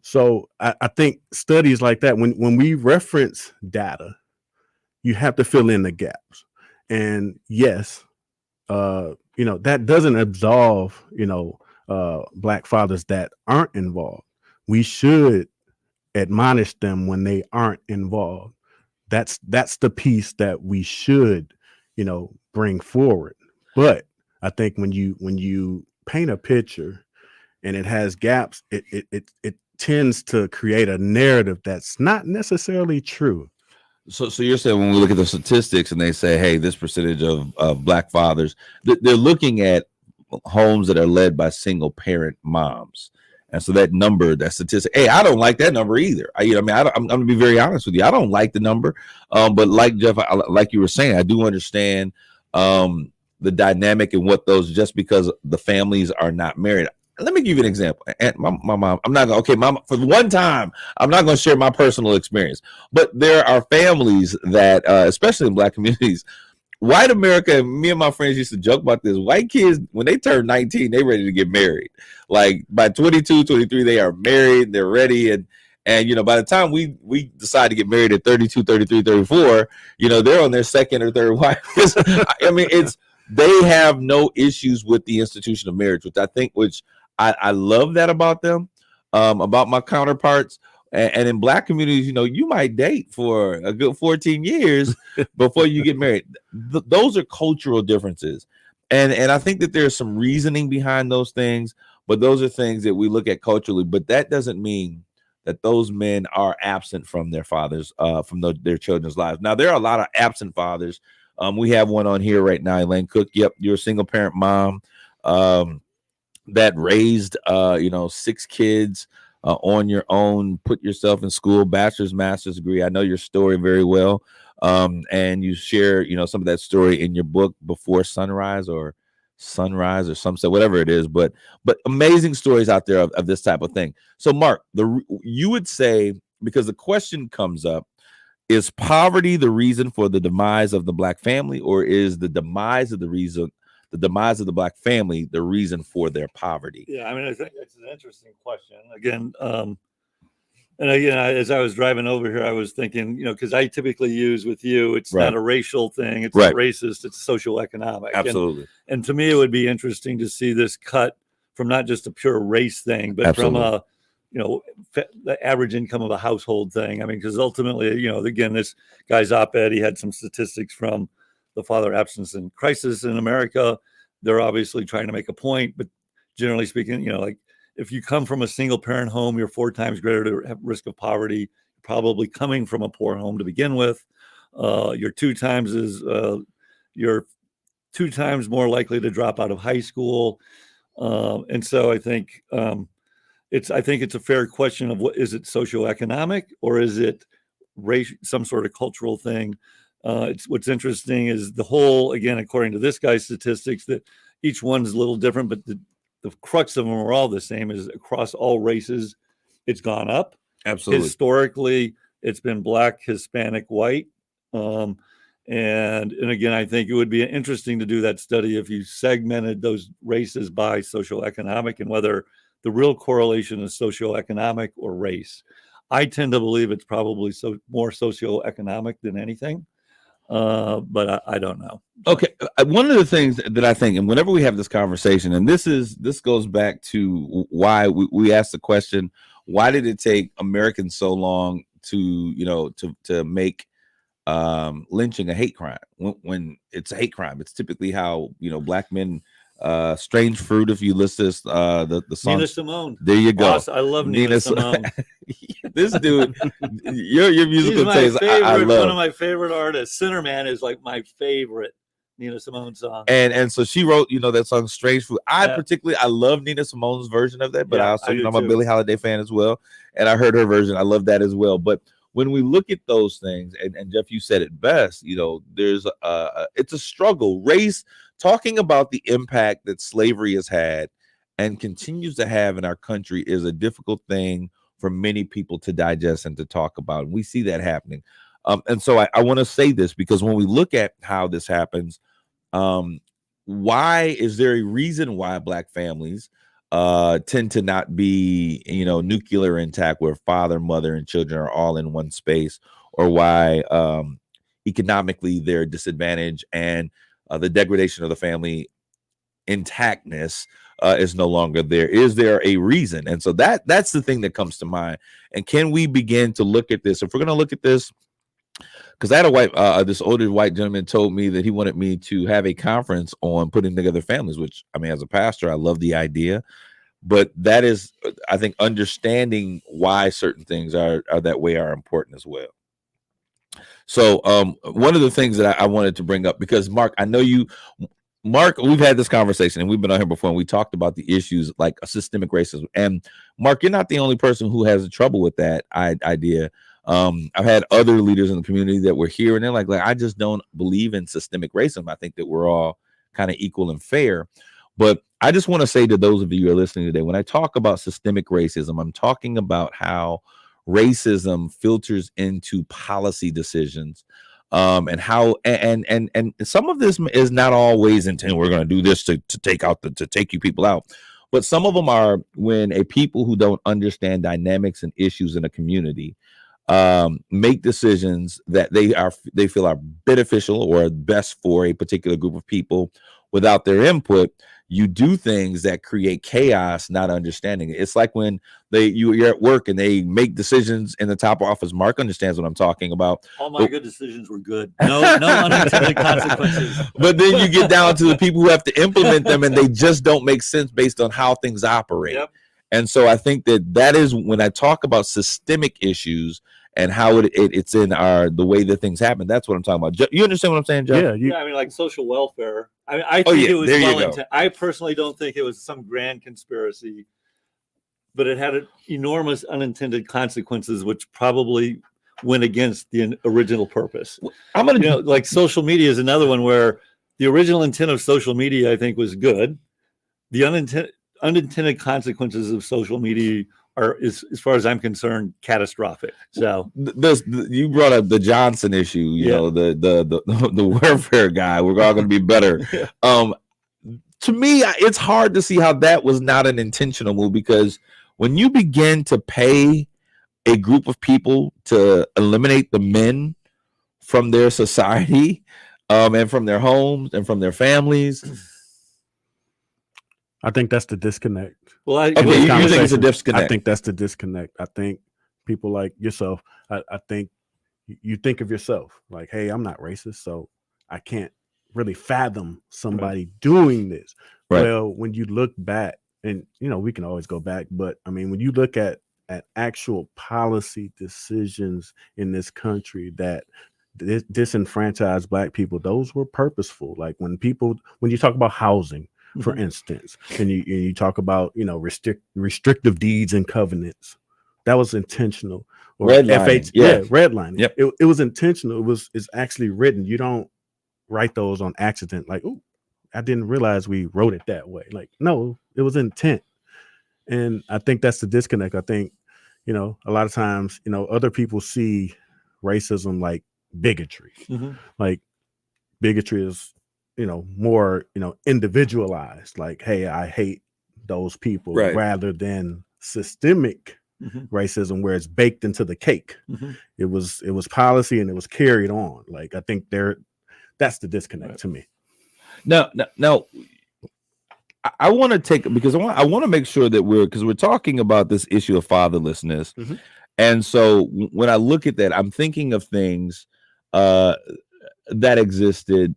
So I think studies like that, when we reference data, you have to fill in the gaps. And yes, that doesn't absolve, Black fathers that aren't involved. We should admonish them when they aren't involved. That's the piece that we should, bring forward. But I think when you paint a picture and it has gaps, it tends to create a narrative that's not necessarily true. So you're saying when we look at the statistics and they say, hey, this percentage of Black fathers, they're looking at homes that are led by single parent moms. And so that number, that statistic, hey, I don't like that number either. I'm going to be very honest with you. I don't like the number. But like Jeff, like you were saying, I do understand the dynamic and what those, just because the families are not married. Let me give you an example. And my mom, I'm not going to, mom, for one time, I'm not going to share my personal experience. But there are families that, especially in Black communities, white America, and me and my friends used to joke about this. White kids, when they turn 19, they ready to get married. Like by 22, 23, they are married, they're ready. And by the time we decide to get married at 32, 33, 34, they're on their second or third wife. They have no issues with the institution of marriage, which I love that about them, about my counterparts. And in Black communities, you might date for a good 14 years before you get married. Those are cultural differences. And I think that there's some reasoning behind those things, but those are things that we look at culturally. But that doesn't mean that those men are absent from their fathers, from their children's lives. Now, there are a lot of absent fathers. We have one on here right now, Elaine Cook. Yep, you're a single parent mom that raised, 6 kids. On your own, put yourself in school, bachelor's, master's degree. I know your story very well. And you share, some of that story in your book, Before Sunrise or Sunrise or something, whatever it is, but amazing stories out there of this type of thing. So Mark, you would say, because the question comes up, is poverty the reason for the demise of the Black family, or is the demise of the Black family the reason for their poverty? Yeah, I think it's an interesting question. Again, as I was driving over here, I was thinking, because I typically use with you, it's not a racial thing, it's not racist, it's socioeconomic. Absolutely. And to me, it would be interesting to see this cut from not just a pure race thing, but from the average income of a household thing. Because ultimately, again, this guy's op-ed, he had some statistics from the father absence and crisis in America. They're obviously trying to make a point, but generally speaking, if you come from a single parent home, you're 4 times greater to have risk of poverty. You're probably coming from a poor home to begin with. You're 2 times more likely to drop out of high school. And so I think it's a fair question of is it socioeconomic or is it race, some sort of cultural thing? What's interesting is the whole, again, according to this guy's statistics, that each one's a little different, but the crux of them are all the same, is across all races, it's gone up. Absolutely. Historically, it's been Black, Hispanic, white. And again, I think it would be interesting to do that study if you segmented those races by socioeconomic and whether the real correlation is socioeconomic or race. I tend to believe it's probably more socioeconomic than anything. But I don't know. Okay. One of the things that I think, and whenever we have this conversation, and this goes back to why we asked the question, why did it take Americans so long to make lynching a hate crime? When it's a hate crime, it's typically how, Black men, Strange Fruit, if you list this, the song. Nina Simone. There you go. Boss, I love Nina Simone. This dude, your musical taste, I love. One of my favorite artists. Sinnerman is like my favorite Nina Simone song. And so she wrote, that song Strange Fruit. I love Nina Simone's version of that, but I also, I'm a Billie Holiday fan as well. And I heard her version. I love that as well. But when we look at those things, and Jeff, you said it best, you know, there's it's a struggle. Race, talking about the impact that slavery has had and continues to have in our country, is a difficult thing for many people to digest and to talk about. And we see that happening. And so I want to say this, because when we look at how this happens, why is there a reason why Black families tend to not be, you know, nuclear intact, where father, mother, and children are all in one space, or why economically they're disadvantaged, and the degradation of the family intactness is no longer there? Is there a reason? And so that's the thing that comes to mind. And can we begin to look at this? If we're going to look at this, because I had a white, this older white gentleman told me that he wanted me to have a conference on putting together families, which, I mean, as a pastor, I love the idea, but that is, I think, understanding why certain things are that way are important as well. So one of the things that I wanted to bring up, because Mark, I know you, Mark, we've had this conversation and we've been on here before, and we talked about the issues like systemic racism. And Mark, you're not the only person who has trouble with that idea. I've had other leaders in the community that were here, and they're like, I just don't believe in systemic racism. I think that we're all kind of equal and fair. But I just want to say to those of you who are listening today, when I talk about systemic racism, I'm talking about how racism filters into policy decisions, and how and some of this is not always intended. We're going to do this to take out to take you people out. But some of them are when a people who don't understand dynamics and issues in a community make decisions that they feel are beneficial or best for a particular group of people without their input. You do things that create chaos, not understanding it. It's like when you're at work and they make decisions in the top office. Mark understands what I'm talking about. All my good decisions were good. No unintended consequences. But then you get down to the people who have to implement them, and they just don't make sense based on how things operate. Yep. And so I think that is when I talk about systemic issues and how it's in the way that things happen. That's what I'm talking about. You understand what I'm saying, Jeff? Yeah. I mean, like social welfare. I think it was well intended. I personally don't think it was some grand conspiracy, but it had enormous unintended consequences, which probably went against the original purpose. Like social media is another one where the original intent of social media, I think, was good. The unintended consequences of social media are, as far as I'm concerned, catastrophic. So you brought up the Johnson issue, you know, the welfare guy. We're all going to be better. To me, it's hard to see how that was not an intentional move, because when you begin to pay a group of people to eliminate the men from their society, and from their homes and from their families, I think that's the disconnect. Well, you think it's a disconnect? I think that's the disconnect. I think people like yourself, I think you think of yourself like, hey, I'm not racist, so I can't really fathom somebody doing this. Right. Well, when you look back, and we can always go back, but I mean, when you look at actual policy decisions in this country that disenfranchise Black people, those were purposeful. Like when you talk about housing, for instance, and you talk about restrictive deeds and covenants, that was intentional. Or redlining, redlining. Yep. It was intentional. It's actually written. You don't write those on accident. Like, oh, I didn't realize we wrote it that way. Like, no, it was intent. And I think that's the disconnect. I think a lot of times other people see racism like bigotry. Like bigotry is more, individualized, like, hey, I hate those people, right, rather than systemic racism where it's baked into the cake. It was policy and it was carried on. Like, I think that's the disconnect to me. Now, I want to take, because I want to make sure that we're talking about this issue of fatherlessness. And so when I look at that, I'm thinking of things that existed,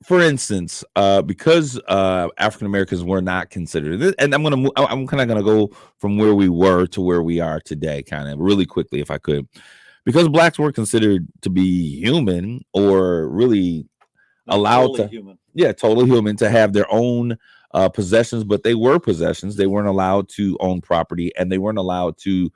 for instance, because African Americans were not considered, and I'm kind of gonna go from where we were to where we are today, kind of really quickly, if I could, because Blacks were considered to be human, or really allowed totally human to have their own possessions, but they were possessions. They weren't allowed to own property, and they weren't allowed to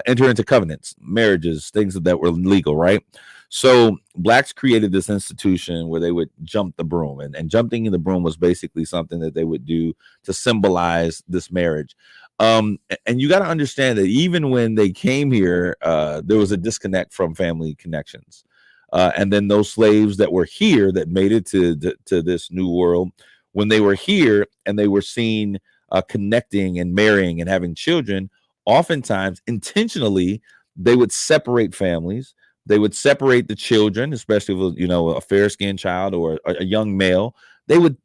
enter into covenants, marriages, things that were legal, right? So blacks created this institution where they would jump the broom, and jumping in the broom was basically something that they would do to symbolize this marriage. And you got to understand that even when they came here, there was a disconnect from family connections. And then those slaves that were here that made it to this new world, when they were here and they were seen connecting and marrying and having children, oftentimes intentionally they would separate families. They would separate the children, especially if, you know, a fair-skinned child or a young male.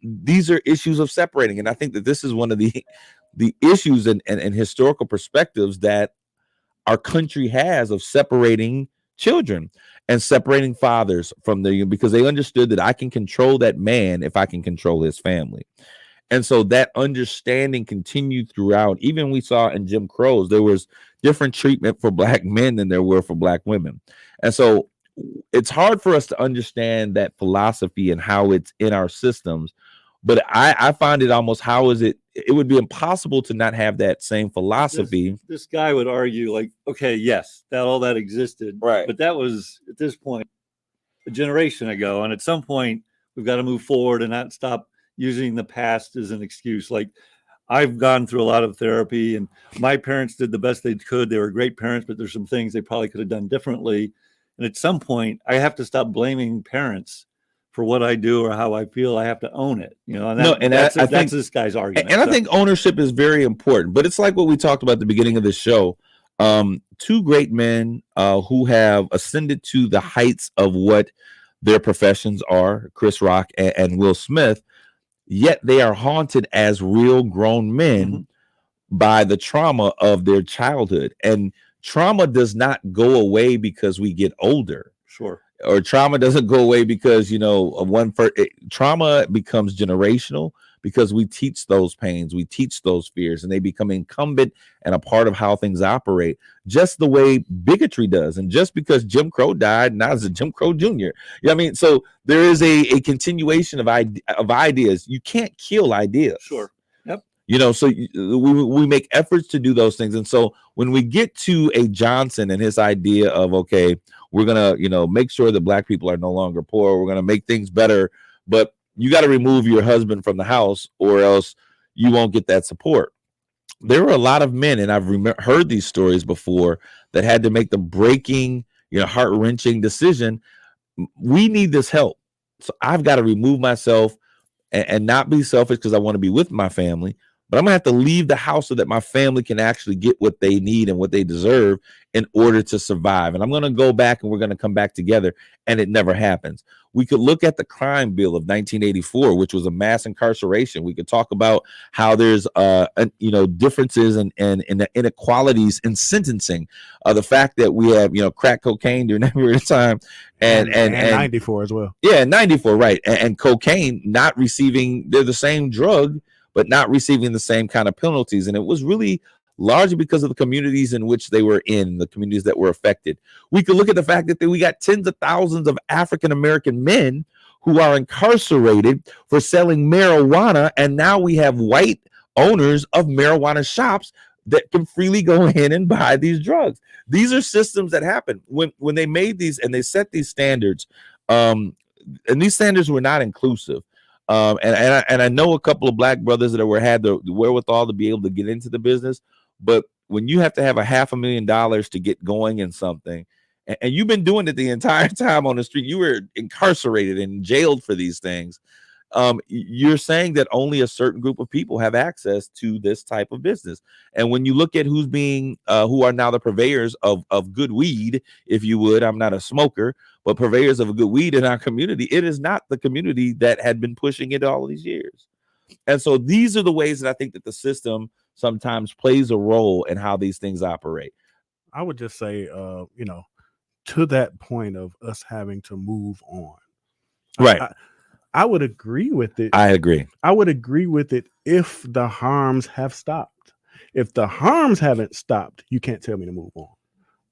These are issues of separating, and I think that this is one of the issues and historical perspectives that our country has of separating children and separating fathers from because they understood that I can control that man if I can control his family. And so that understanding continued throughout. Even we saw in Jim Crow's, there was different treatment for black men than there were for black women. And so it's hard for us to understand that philosophy and how it's in our systems. But I find it almost, it would be impossible to not have that same philosophy. This guy would argue like, okay, yes, all that existed. Right. But that was at this point a generation ago. And at some point we've got to move forward and not stop using the past as an excuse. Like, I've gone through a lot of therapy, and my parents did the best they could. They were great parents, but there's some things they probably could have done differently. And at some point I have to stop blaming parents for what I do or how I feel. I have to own it, you know. And that's this guy's argument. And I think ownership is very important. But it's like what we talked about at the beginning of the show. Two great men who have ascended to the heights of what their professions are, Chris Rock and Will Smith, yet they are haunted as real grown men by the trauma of their childhood. And trauma does not go away because we get older. Sure. Or trauma doesn't go away because, you know, trauma becomes generational because we teach those pains, we teach those fears, and they become incumbent and a part of how things operate, just the way bigotry does. And just because Jim Crow died, now it's a Jim Crow Jr. You know what I mean? So there is a continuation of ideas. You can't kill ideas. Sure. Yep. You know, so we make efforts to do those things. And so when we get to a Johnson and his idea of, okay, we're going to, you know, make sure that black people are no longer poor. We're going to make things better, but you got to remove your husband from the house or else you won't get that support. There were a lot of men, and I've heard these stories before, that had to make the breaking, you know, heart-wrenching decision. We need this help. So I've got to remove myself and not be selfish because I want to be with my family, but I'm gonna have to leave the house so that my family can actually get what they need and what they deserve in order to survive. And I'm gonna go back and we're gonna come back together, and it never happens. We could look at the crime bill of 1984, which was a mass incarceration. We could talk about how there's differences and inequalities in sentencing. The fact that we have, you know, crack cocaine during that period of time, and 94 as well. Yeah, 94, right. And cocaine not receiving, they're the same drug, but not receiving the same kind of penalties. And it was really largely because of the communities in which they were in, the communities that were affected. We could look at the fact that we got tens of thousands of African-American men who are incarcerated for selling marijuana. And now we have white owners of marijuana shops that can freely go in and buy these drugs. These are systems that happen when they made these and they set these standards. And these standards were not inclusive. And I know a couple of black brothers that had the wherewithal to be able to get into the business. But when you have to have $500,000 to get going in something, and you've been doing it the entire time on the street, you were incarcerated and jailed for these things. You're saying that only a certain group of people have access to this type of business. And when you look at who are now the purveyors of good weed, if you would, I'm not a smoker, but purveyors of a good weed in our community, it is not the community that had been pushing it all these years. And so these are the ways that I think that the system sometimes plays a role in how these things operate. I would just say, to that point of us having to move on. Right. I would agree with it. I agree. I would agree with it if the harms have stopped. If the harms haven't stopped, you can't tell me to move on.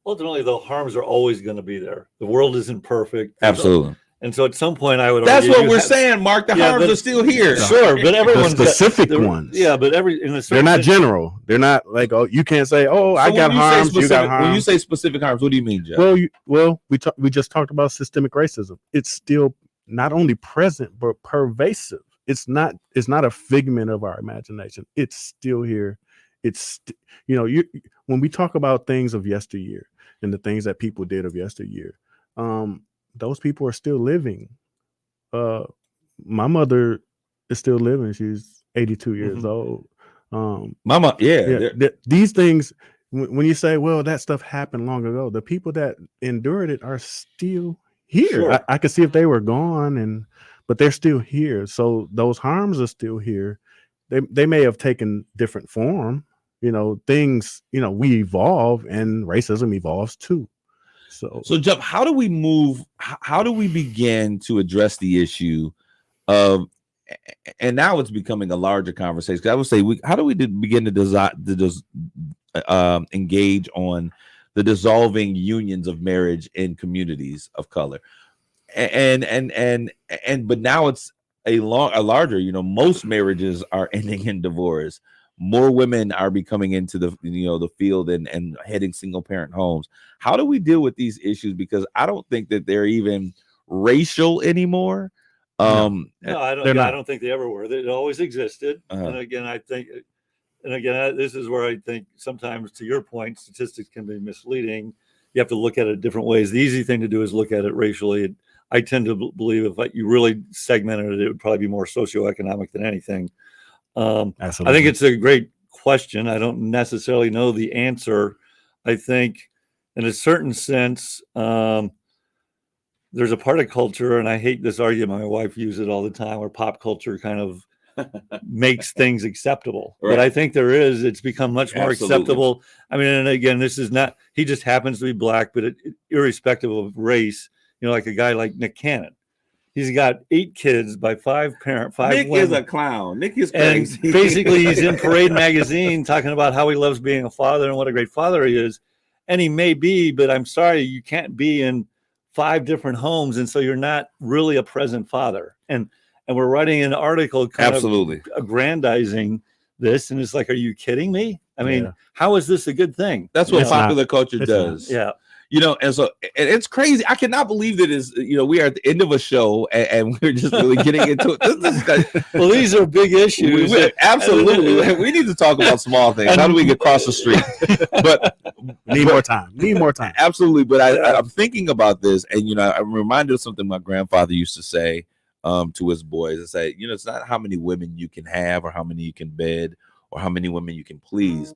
Ultimately, the harms are always going to be there. The world isn't perfect. Absolutely. And so at some point I would That's argue what you we're have- saying, Mark. The Yeah, harms but- are still here. Sure, but everyone's got- specific there- ones. Yeah, but in a They're certain not sense- general. They're not like, oh, you can't say, oh, So I when got you say harms, you got specific- harms. When you say specific harms, what do you mean, Jeff? Well, we just talked about systemic racism. It's still not only present but pervasive. It's not a figment of our imagination. It's still here. When we talk about things of yesteryear and the things that people did of yesteryear, those people are still living. My mother is still living. She's 82 years old. Mama, These things, when you say, well, that stuff happened long ago, the people that endured it are still here. Sure. I could see if they were gone, but they're still here. So those harms are still here. They may have taken different form. Things, we evolve and racism evolves too. So Jeff, how do we move? How do we begin to address the issue of, and now it's becoming a larger conversation? 'Cause I would say, how do we begin to engage on the dissolving unions of marriage in communities of color? But now it's a larger. Most marriages are ending in divorce. More women are becoming into the field and heading single parent homes. How do we deal with these issues? Because I don't think that they're even racial anymore. No, I don't. they're Yeah, I not. don't think they ever were. It always existed. And again, this is where I think sometimes, to your point, statistics can be misleading. You have to look at it different ways. The easy thing to do is look at it racially. I tend to believe if you really segmented it, it would probably be more socioeconomic than anything. absolutely. I think it's a great question. I don't necessarily know the answer. I think, in a certain sense, there's a part of culture, and I hate this argument. My wife uses it all the time, where pop culture kind of makes things acceptable. Right. But I think it's become much more Absolutely. acceptable. I mean, and again, this is not, he just happens to be black, but irrespective of race, like a guy like Nick Cannon. He's got 8 kids by 5 Nick women. is a clown. Nick is And crazy. basically, he's in Parade magazine talking about how he loves being a father and what a great father he is. And he may be, but I'm sorry, you can't be in 5 different homes, and so you're not really a present father. And we're writing an article kind Absolutely. of aggrandizing this, and it's like, are you kidding me? I mean, Yeah. how is this a good thing? That's what It's popular not. culture It's does. Yeah. And so it's crazy. I cannot believe that we are at the end of a show and we're just really getting into it. Well, these are big issues. Absolutely. We need to talk about small things. How do we get across the street? But Need more time. absolutely. But I'm thinking about this, and I'm reminded of something my grandfather used to say to his boys. And say, it's not how many women you can have or how many you can bed or how many women you can please.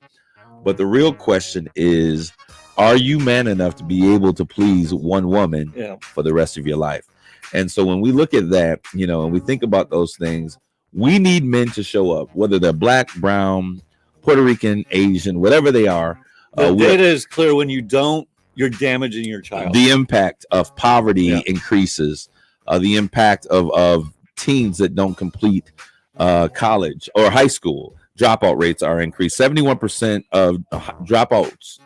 But the real question is, are you man enough to be able to please one woman for the rest of your life? And so when we look at that, and we think about those things, we need men to show up, whether they're black, brown, Puerto Rican, Asian, whatever they are. The data is clear. When you don't, you're damaging your child. The impact of poverty increases. The impact of teens that don't complete college or high school. Dropout rates are increased. 71% of dropouts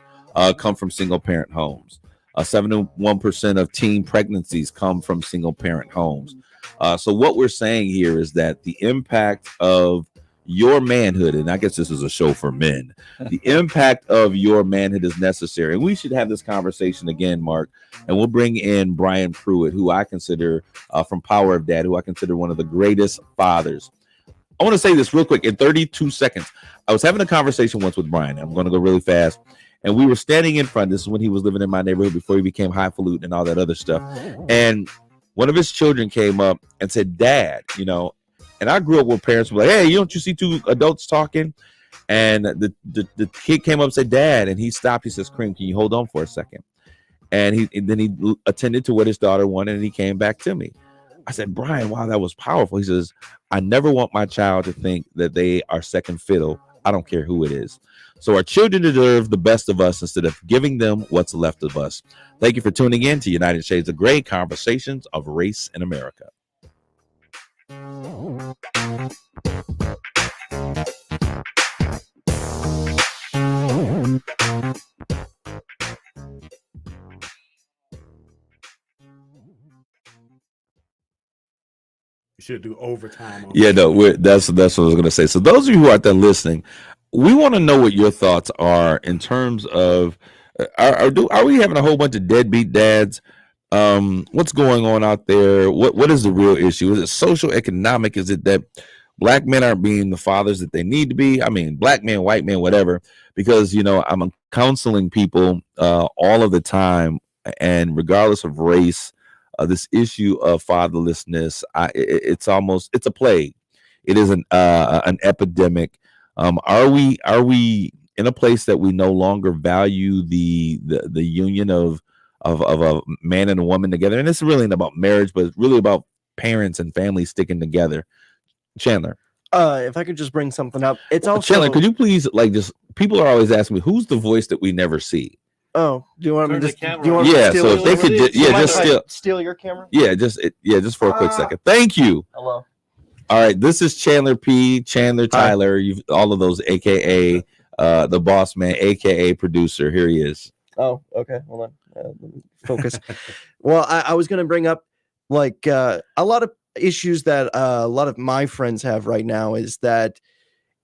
come from single parent homes. 71% of teen pregnancies come from single parent homes. So what we're saying here is that the impact of your manhood, and I guess this is a show for men, the impact of your manhood is necessary. And we should have this conversation again, Mark, and we'll bring in Brian Pruitt, who I consider from Power of Dad, who I consider one of the greatest fathers. I want to say this real quick in 32 seconds. I was having a conversation once with Brian. I'm going to go really fast. And we were standing in front. This is when he was living in my neighborhood before he became highfalutin and all that other stuff. And one of his children came up and said, Dad, and I grew up with parents who were like, hey, don't you see 2 adults talking? And the kid came up and said, Dad, and he stopped. He says, Kareem, can you hold on for a second? And then he attended to what his daughter wanted, and he came back to me. I said, Brian, wow, that was powerful. He says, I never want my child to think that they are second fiddle. I don't care who it is. So our children deserve the best of us instead of giving them what's left of us. Thank you for tuning in to United Shades of Gray, Conversations of Race in America. You should do overtime. On Yeah, no, that's what I was going to say. So those of you who are out there listening, we want to know what your thoughts are in terms of are we having a whole bunch of deadbeat dads? What's going on out there? What is the real issue? Is it social, economic? Is it that black men aren't being the fathers that they need to be? I mean, black men, white men, whatever. Because I'm counseling people all of the time, and regardless of race, this issue of fatherlessness, it's a plague. It is an epidemic. Are we in a place that we no longer value the union of a man and a woman together? And it's really not about marriage, but it's really about parents and families sticking together. Chandler, if I could just bring something up, it's also Chandler, could you please people are always asking me who's the voice that we never see? Oh, do you want me Turn to the just camera do you want on. me to Yeah, steal so it if they over? could Do you just mind if I steal steal your camera? just for a quick second. Thank you. Hello. All right, this is Chandler P, Chandler Tyler, all of those, aka the boss man, aka producer. Here he is. Oh, okay. Hold on. Let me focus. Well, I was going to bring up like a lot of issues that a lot of my friends have right now is that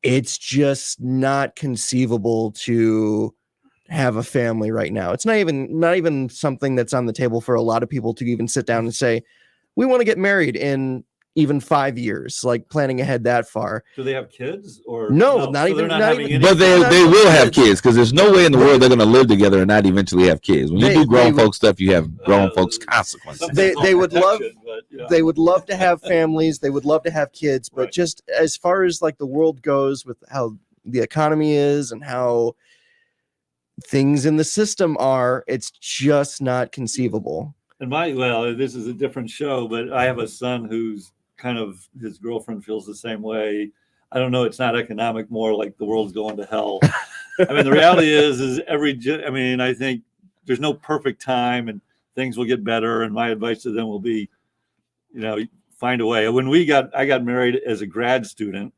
it's just not conceivable to have a family right now. It's not even something that's on the table for a lot of people to even sit down and say, we want to get married in even 5 years, like planning ahead that far. Do they have kids or No, so not even. they're not Not having even any But they not even will have kids because there's no way in the world they're going to live together and not eventually have kids. When you They- do grown they folk stuff, you have grown folks consequences. something They called would love- protection, but, yeah. They would love to have families. They would love to have kids, but Right. just as far as like the world goes with how the economy is and how things in the system are, it's just not conceivable. And this is a different show, but I have a son who's kind of, his girlfriend feels the same way. I don't know. It's not economic, more like the world's going to hell. I mean, the reality is I think there's no perfect time and things will get better. And my advice to them will be, find a way. When I got married as a grad student,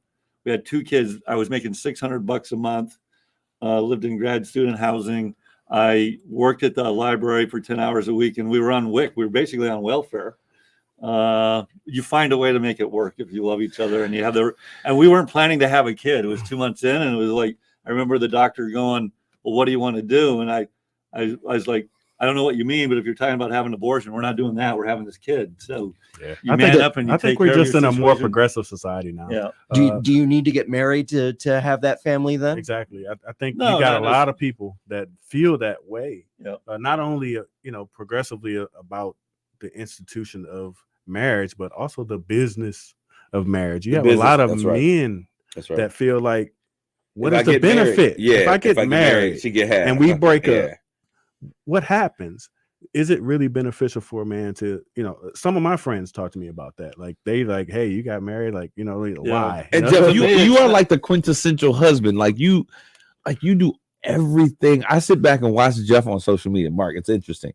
we had 2 kids. I was making $600 a month, lived in grad student housing. I worked at the library for 10 hours a week, and we were on WIC. We were basically on welfare. You find a way to make it work if you love each other, and and we weren't planning to have a kid. It was 2 months in, and it was like, I remember the doctor going, well, what do you want to do? And I was like, I don't know what you mean, but if you're talking about having an abortion, we're not doing that. We're having this kid. So you man up and you I take think we're care of just your in a more situation. progressive society now. Yeah. Do you need to get married to have that family then? Exactly. I think No, you got not a lot of people that feel that way. Yeah. Not only progressively about the institution of marriage, but also the business of marriage. You have a lot of that's right. men That's right. that feel like, what If is I the get married, benefit? If I get married she get half. and we break Yeah. up, what happens? Is it really beneficial for a man to, some of my friends talk to me about that. Like hey, you got married, like, why? And You know? Jeff, you are like the quintessential husband. Like you do everything. I sit back and watch Jeff on social media, Mark. It's interesting.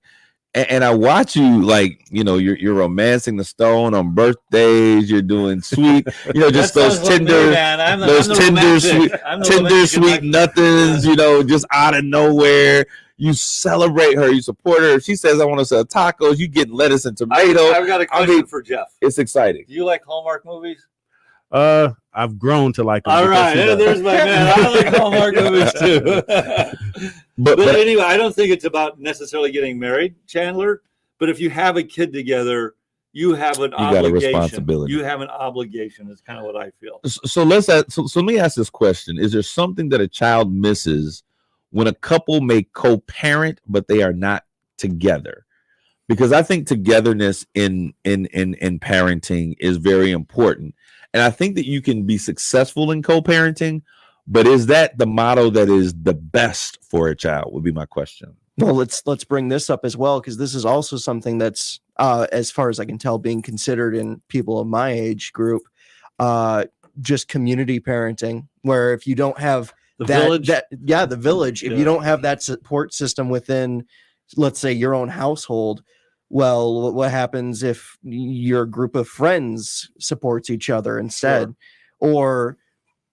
And I watch you, like, you're romancing the stone on birthdays. You're doing sweet, just That those sounds like me, tender, man. I'm those the tender, romantic. sweet, I'm the tender, romantic in sweet my- nothings. Just out of nowhere. You celebrate her. You support her. If she says, "I want to sell tacos," you get lettuce and tomato. I've got a question for Jeff. It's exciting. Do you like Hallmark movies? I've grown to like them. All because right, he does. there's my man. I like Hallmark movies too. But anyway, I don't think it's about necessarily getting married, Chandler. But if you have a kid together, you have an got a obligation. responsibility. You have an obligation. Is kind of what I feel. So let me ask this question: is there something that a child misses when a couple may co-parent but they are not together? Because I think togetherness in parenting is very important, and I think that you can be successful in co-parenting. But is that the model that is the best for a child? Would be my question. Well, let's bring this up as well, because this is also something that's, as far as I can tell, being considered in people of my age group, just community parenting, where if you don't have The village. the village, if Yeah. you don't have that support system within, let's say, your own household, well, what happens if your group of friends supports each other instead, or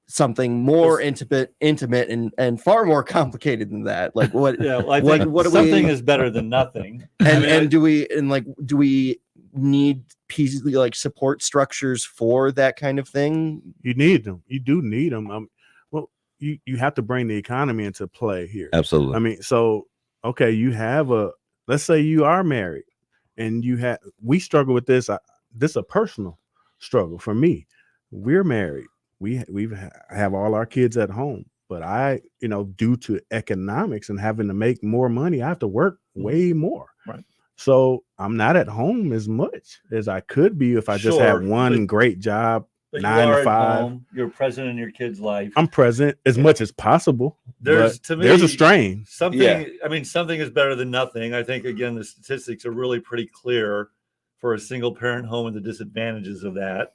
something more intimate and far more complicated than that? Like what? Yeah, well, I think what do something we- is better than nothing. And do we need pieces like support structures for that kind of thing? You need them. You do need them. Well, you have to bring the economy into play here. Absolutely. I mean, so okay, you have let's say you are married, and we struggle with this. This is a personal struggle for me. We're married. We have all our kids at home, but due to economics and having to make more money, I have to work way more. Right. So I'm not at home as much as I could be if I just had one great job, but 9 to 5. Home, you're present in your kid's life. I'm present as much as possible. There's a strain. Something is better than nothing. I think again the statistics are really pretty clear for a single parent home and the disadvantages of that.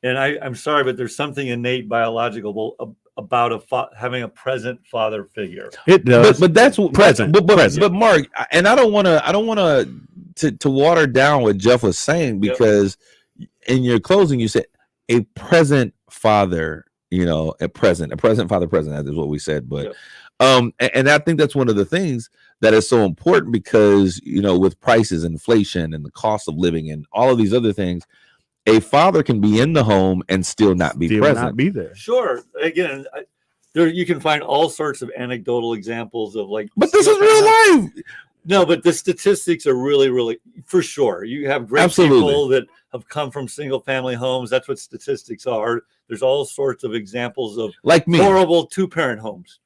And I'm sorry, but there's something innate biological about having a present father figure. It does, but that's present. But Mark, and I don't want to water down what Jeff was saying, because in your closing you said a present father, a present father present. That is what we said, but and I think that's one of the things that is so important, because with prices, inflation, and the cost of living, and all of these other things, a father can be in the home and still not be present. Not be there. Sure. Again, you can find all sorts of anecdotal examples of But this is real life. No, but the statistics are really, really, for sure. You have great people that have come from single family homes. That's what statistics are. There's all sorts of examples of horrible two-parent homes.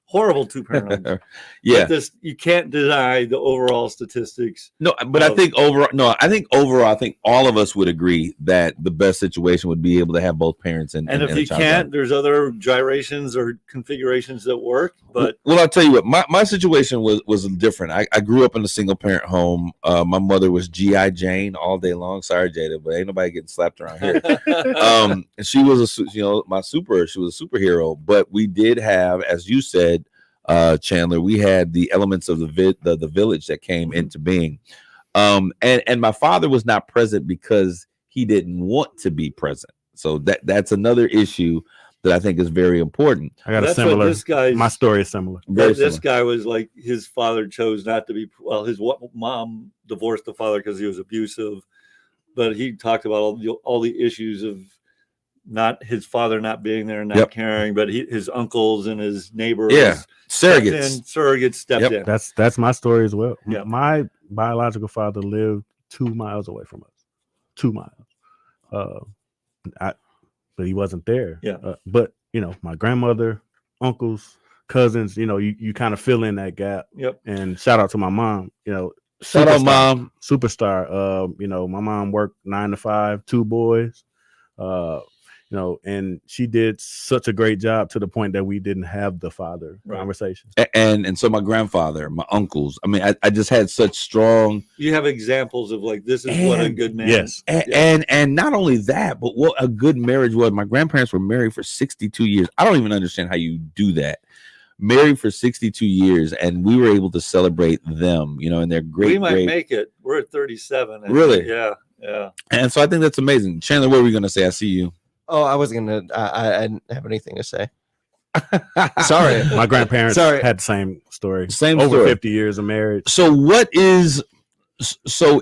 Yeah. But you can't deny the overall statistics. No, but I think overall, I think all of us would agree that the best situation would be able to have both parents. And if you can't, there's other gyrations or configurations that work. But I'll tell you what, my situation was different. I grew up in a single parent home. My mother was G.I. Jane all day long. Sorry, Jada, but ain't nobody getting slapped around here. And she was she was a superhero. But we did have, as you said, Chandler, we had the elements of the village that came into being. And my father was not present because he didn't want to be present. So that's another issue that I think is very important. I got a similar. My story is similar. This guy was like, his father chose not to be. Well, his mom divorced the father because he was abusive, but he talked about all the issues of not his father not being there and not caring, but his uncles and his neighbors, surrogates stepped in. That's my story as well. Yeah. My biological father lived 2 miles away from us. 2 miles. But he wasn't there. Yeah. But my grandmother, uncles, cousins, you kind of fill in that gap. Yep. And shout out to my mom. Shout out, Mom. Superstar. My mom worked 9 to 5, 2 boys. And she did such a great job to the point that we didn't have the father conversation. And so my grandfather, my uncles, I mean, I just had such strong. You have examples of this is what a good man. Yes. And not only that, but what a good marriage was. My grandparents were married for 62 years. I don't even understand how you do that. Married for 62 years, and we were able to celebrate them, and their great. We might make it. We're at 37. Really? Yeah. And so I think that's amazing. Chandler, what were we going to say? I see you. Oh, I wasn't gonna. I didn't have anything to say. Sorry, my grandparents had the same story. Over 50 years of marriage. So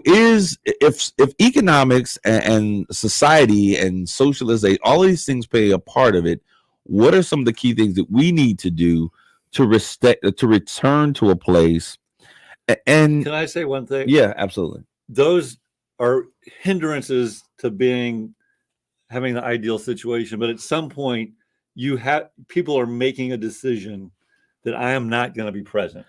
if economics and society and socialization, all these things play a part of it, what are some of the key things that we need to do to return to a place? And can I say one thing? Yeah, absolutely. Those are hindrances to having the ideal situation, but at some point people are making a decision that I am not going to be present.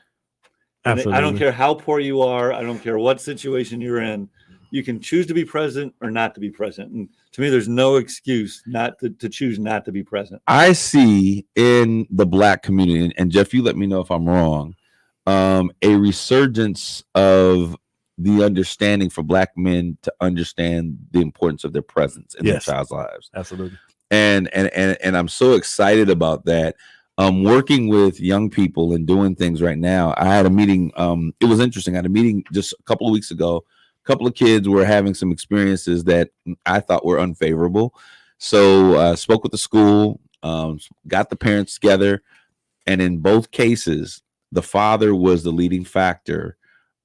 Absolutely. I don't care how poor you are. I don't care what situation you're in. You can choose to be present or not to be present. And to me, there's no excuse not to choose not to be present. I see in the Black community, and Jeff, you let me know if I'm wrong, a resurgence of the understanding for Black men to understand the importance of their presence in their child's lives. Absolutely. And I'm so excited about that. Working with young people and doing things right now. I had a meeting. It was interesting. I had a meeting just a couple of weeks ago. A couple of kids were having some experiences that I thought were unfavorable. So spoke with the school, got the parents together. And in both cases, the father was the leading factor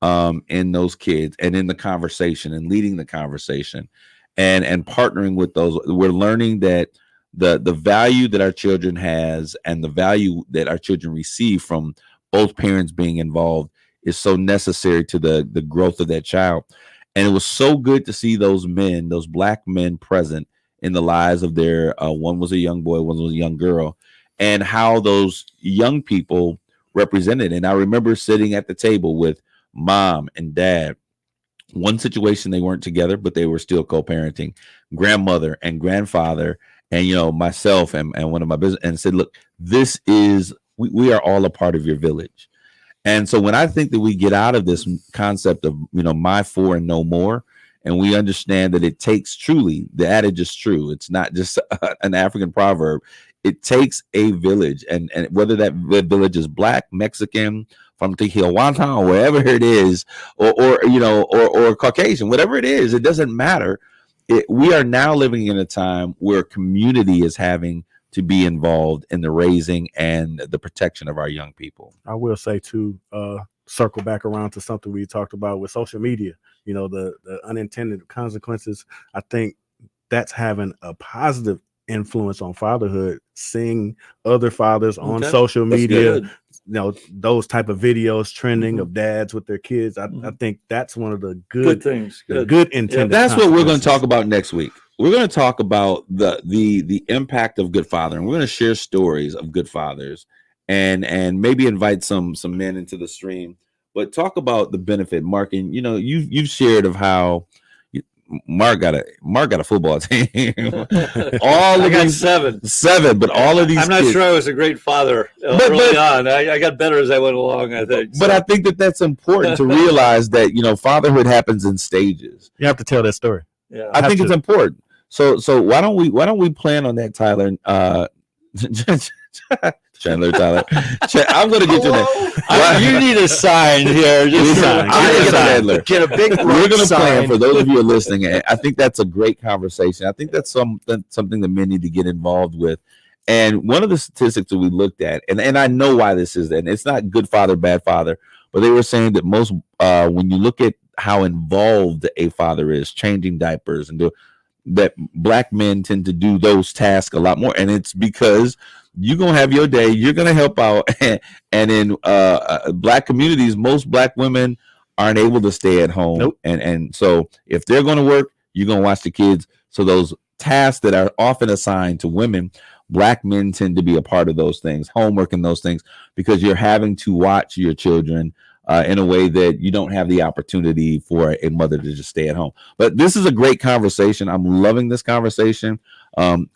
in those kids and in the conversation and leading the conversation and partnering with those. We're learning that the value that our children has and the value that our children receive from both parents being involved is so necessary to the growth of that child. And it was so good to see those men, those Black men present in the lives of their, one was a young boy, one was a young girl, and how those young people represented. And I remember sitting at the table with mom and dad. One situation, they weren't together, but they were still co-parenting, grandmother and grandfather, and, you know, myself and one of my business, and said, look, this is, we are all a part of your village. And so when I think that we get out of this concept of, you know, my four and no more, and we understand that it takes, truly, the adage is true. It's not just an African proverb. It takes a village, and whether that village is Black, Mexican, from Tijuana or wherever it is, or you know, or Caucasian, whatever it is, it doesn't matter. We are now living in a time where community is having to be involved in the raising and the protection of our young people. I will say too, circle back around to something we talked about with social media, you know, the unintended consequences. I think that's having a positive influence on fatherhood, seeing other fathers on social media, you know, those type of videos trending of dads with their kids. I think that's one of the good things, good intended. That's what we're going to talk about next week. We're going to talk about the impact of good fathering. We're going to share stories of good fathers and maybe invite some men into the stream, but talk about the benefit. Mark, and you know, you've shared of how Mark got a football team. I got seven, but all of these. I'm not sure I was a great father early on. I got better as I went along, I think. But I think that's important to realize that, you know, fatherhood happens in stages. You have to tell that story. Yeah, I think it's important. So why don't we plan on that, Tyler? Chandler, Tyler. I'm going to get your name. You need a sign here. Just get a big. We're going to plan for those of you who are listening. I think that's a great conversation. I think that's something that men need to get involved with. And one of the statistics that we looked at, and I know why this is, and it's not good father, bad father, but they were saying that most, when you look at how involved a father is, changing diapers and that Black men tend to do those tasks a lot more. And it's because you're going to have your day, you're going to help out. And in Black communities, most Black women aren't able to stay at home. Nope. And so if they're going to work, you're going to watch the kids. So those tasks that are often assigned to women, Black men tend to be a part of those things, homework and those things, because you're having to watch your children in a way that you don't have the opportunity for a mother to just stay at home. But this is a great conversation. I'm loving this conversation.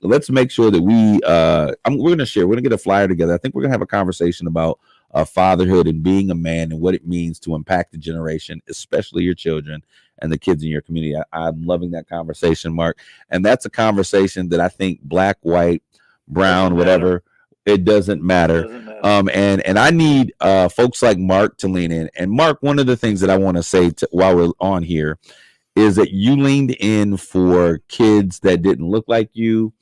Let's make sure that we're going to share. We're going to get a flyer together. I think we're going to have a conversation about fatherhood and being a man and what it means to impact the generation, especially your children and the kids in your community. I'm loving that conversation, Mark. And that's a conversation that I think Black, white, brown, whatever, it doesn't matter. And I need folks like Mark to lean in. And Mark, one of the things that I want to say while we're on here is that you leaned in for kids that didn't look like you,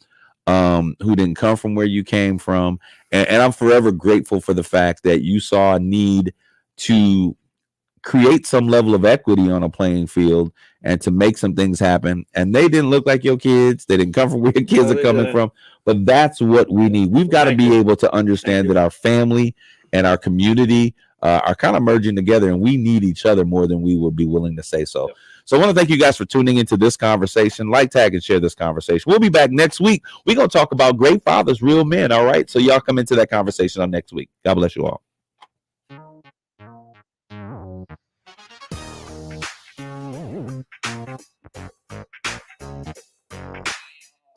who didn't come from where you came from. And I'm forever grateful for the fact that you saw a need to create some level of equity on a playing field and to make some things happen. And they didn't look like your kids. They didn't come from where your kids are coming from. But that's what we need. We've got to be able to understand that our family and our community are kind of merging together, and we need each other more than we would be willing to say so. Yep. So I want to thank you guys for tuning into this conversation. Like, tag, and share this conversation. We'll be back next week. We're going to talk about great fathers, real men. All right. So y'all come into that conversation on next week. God bless you all.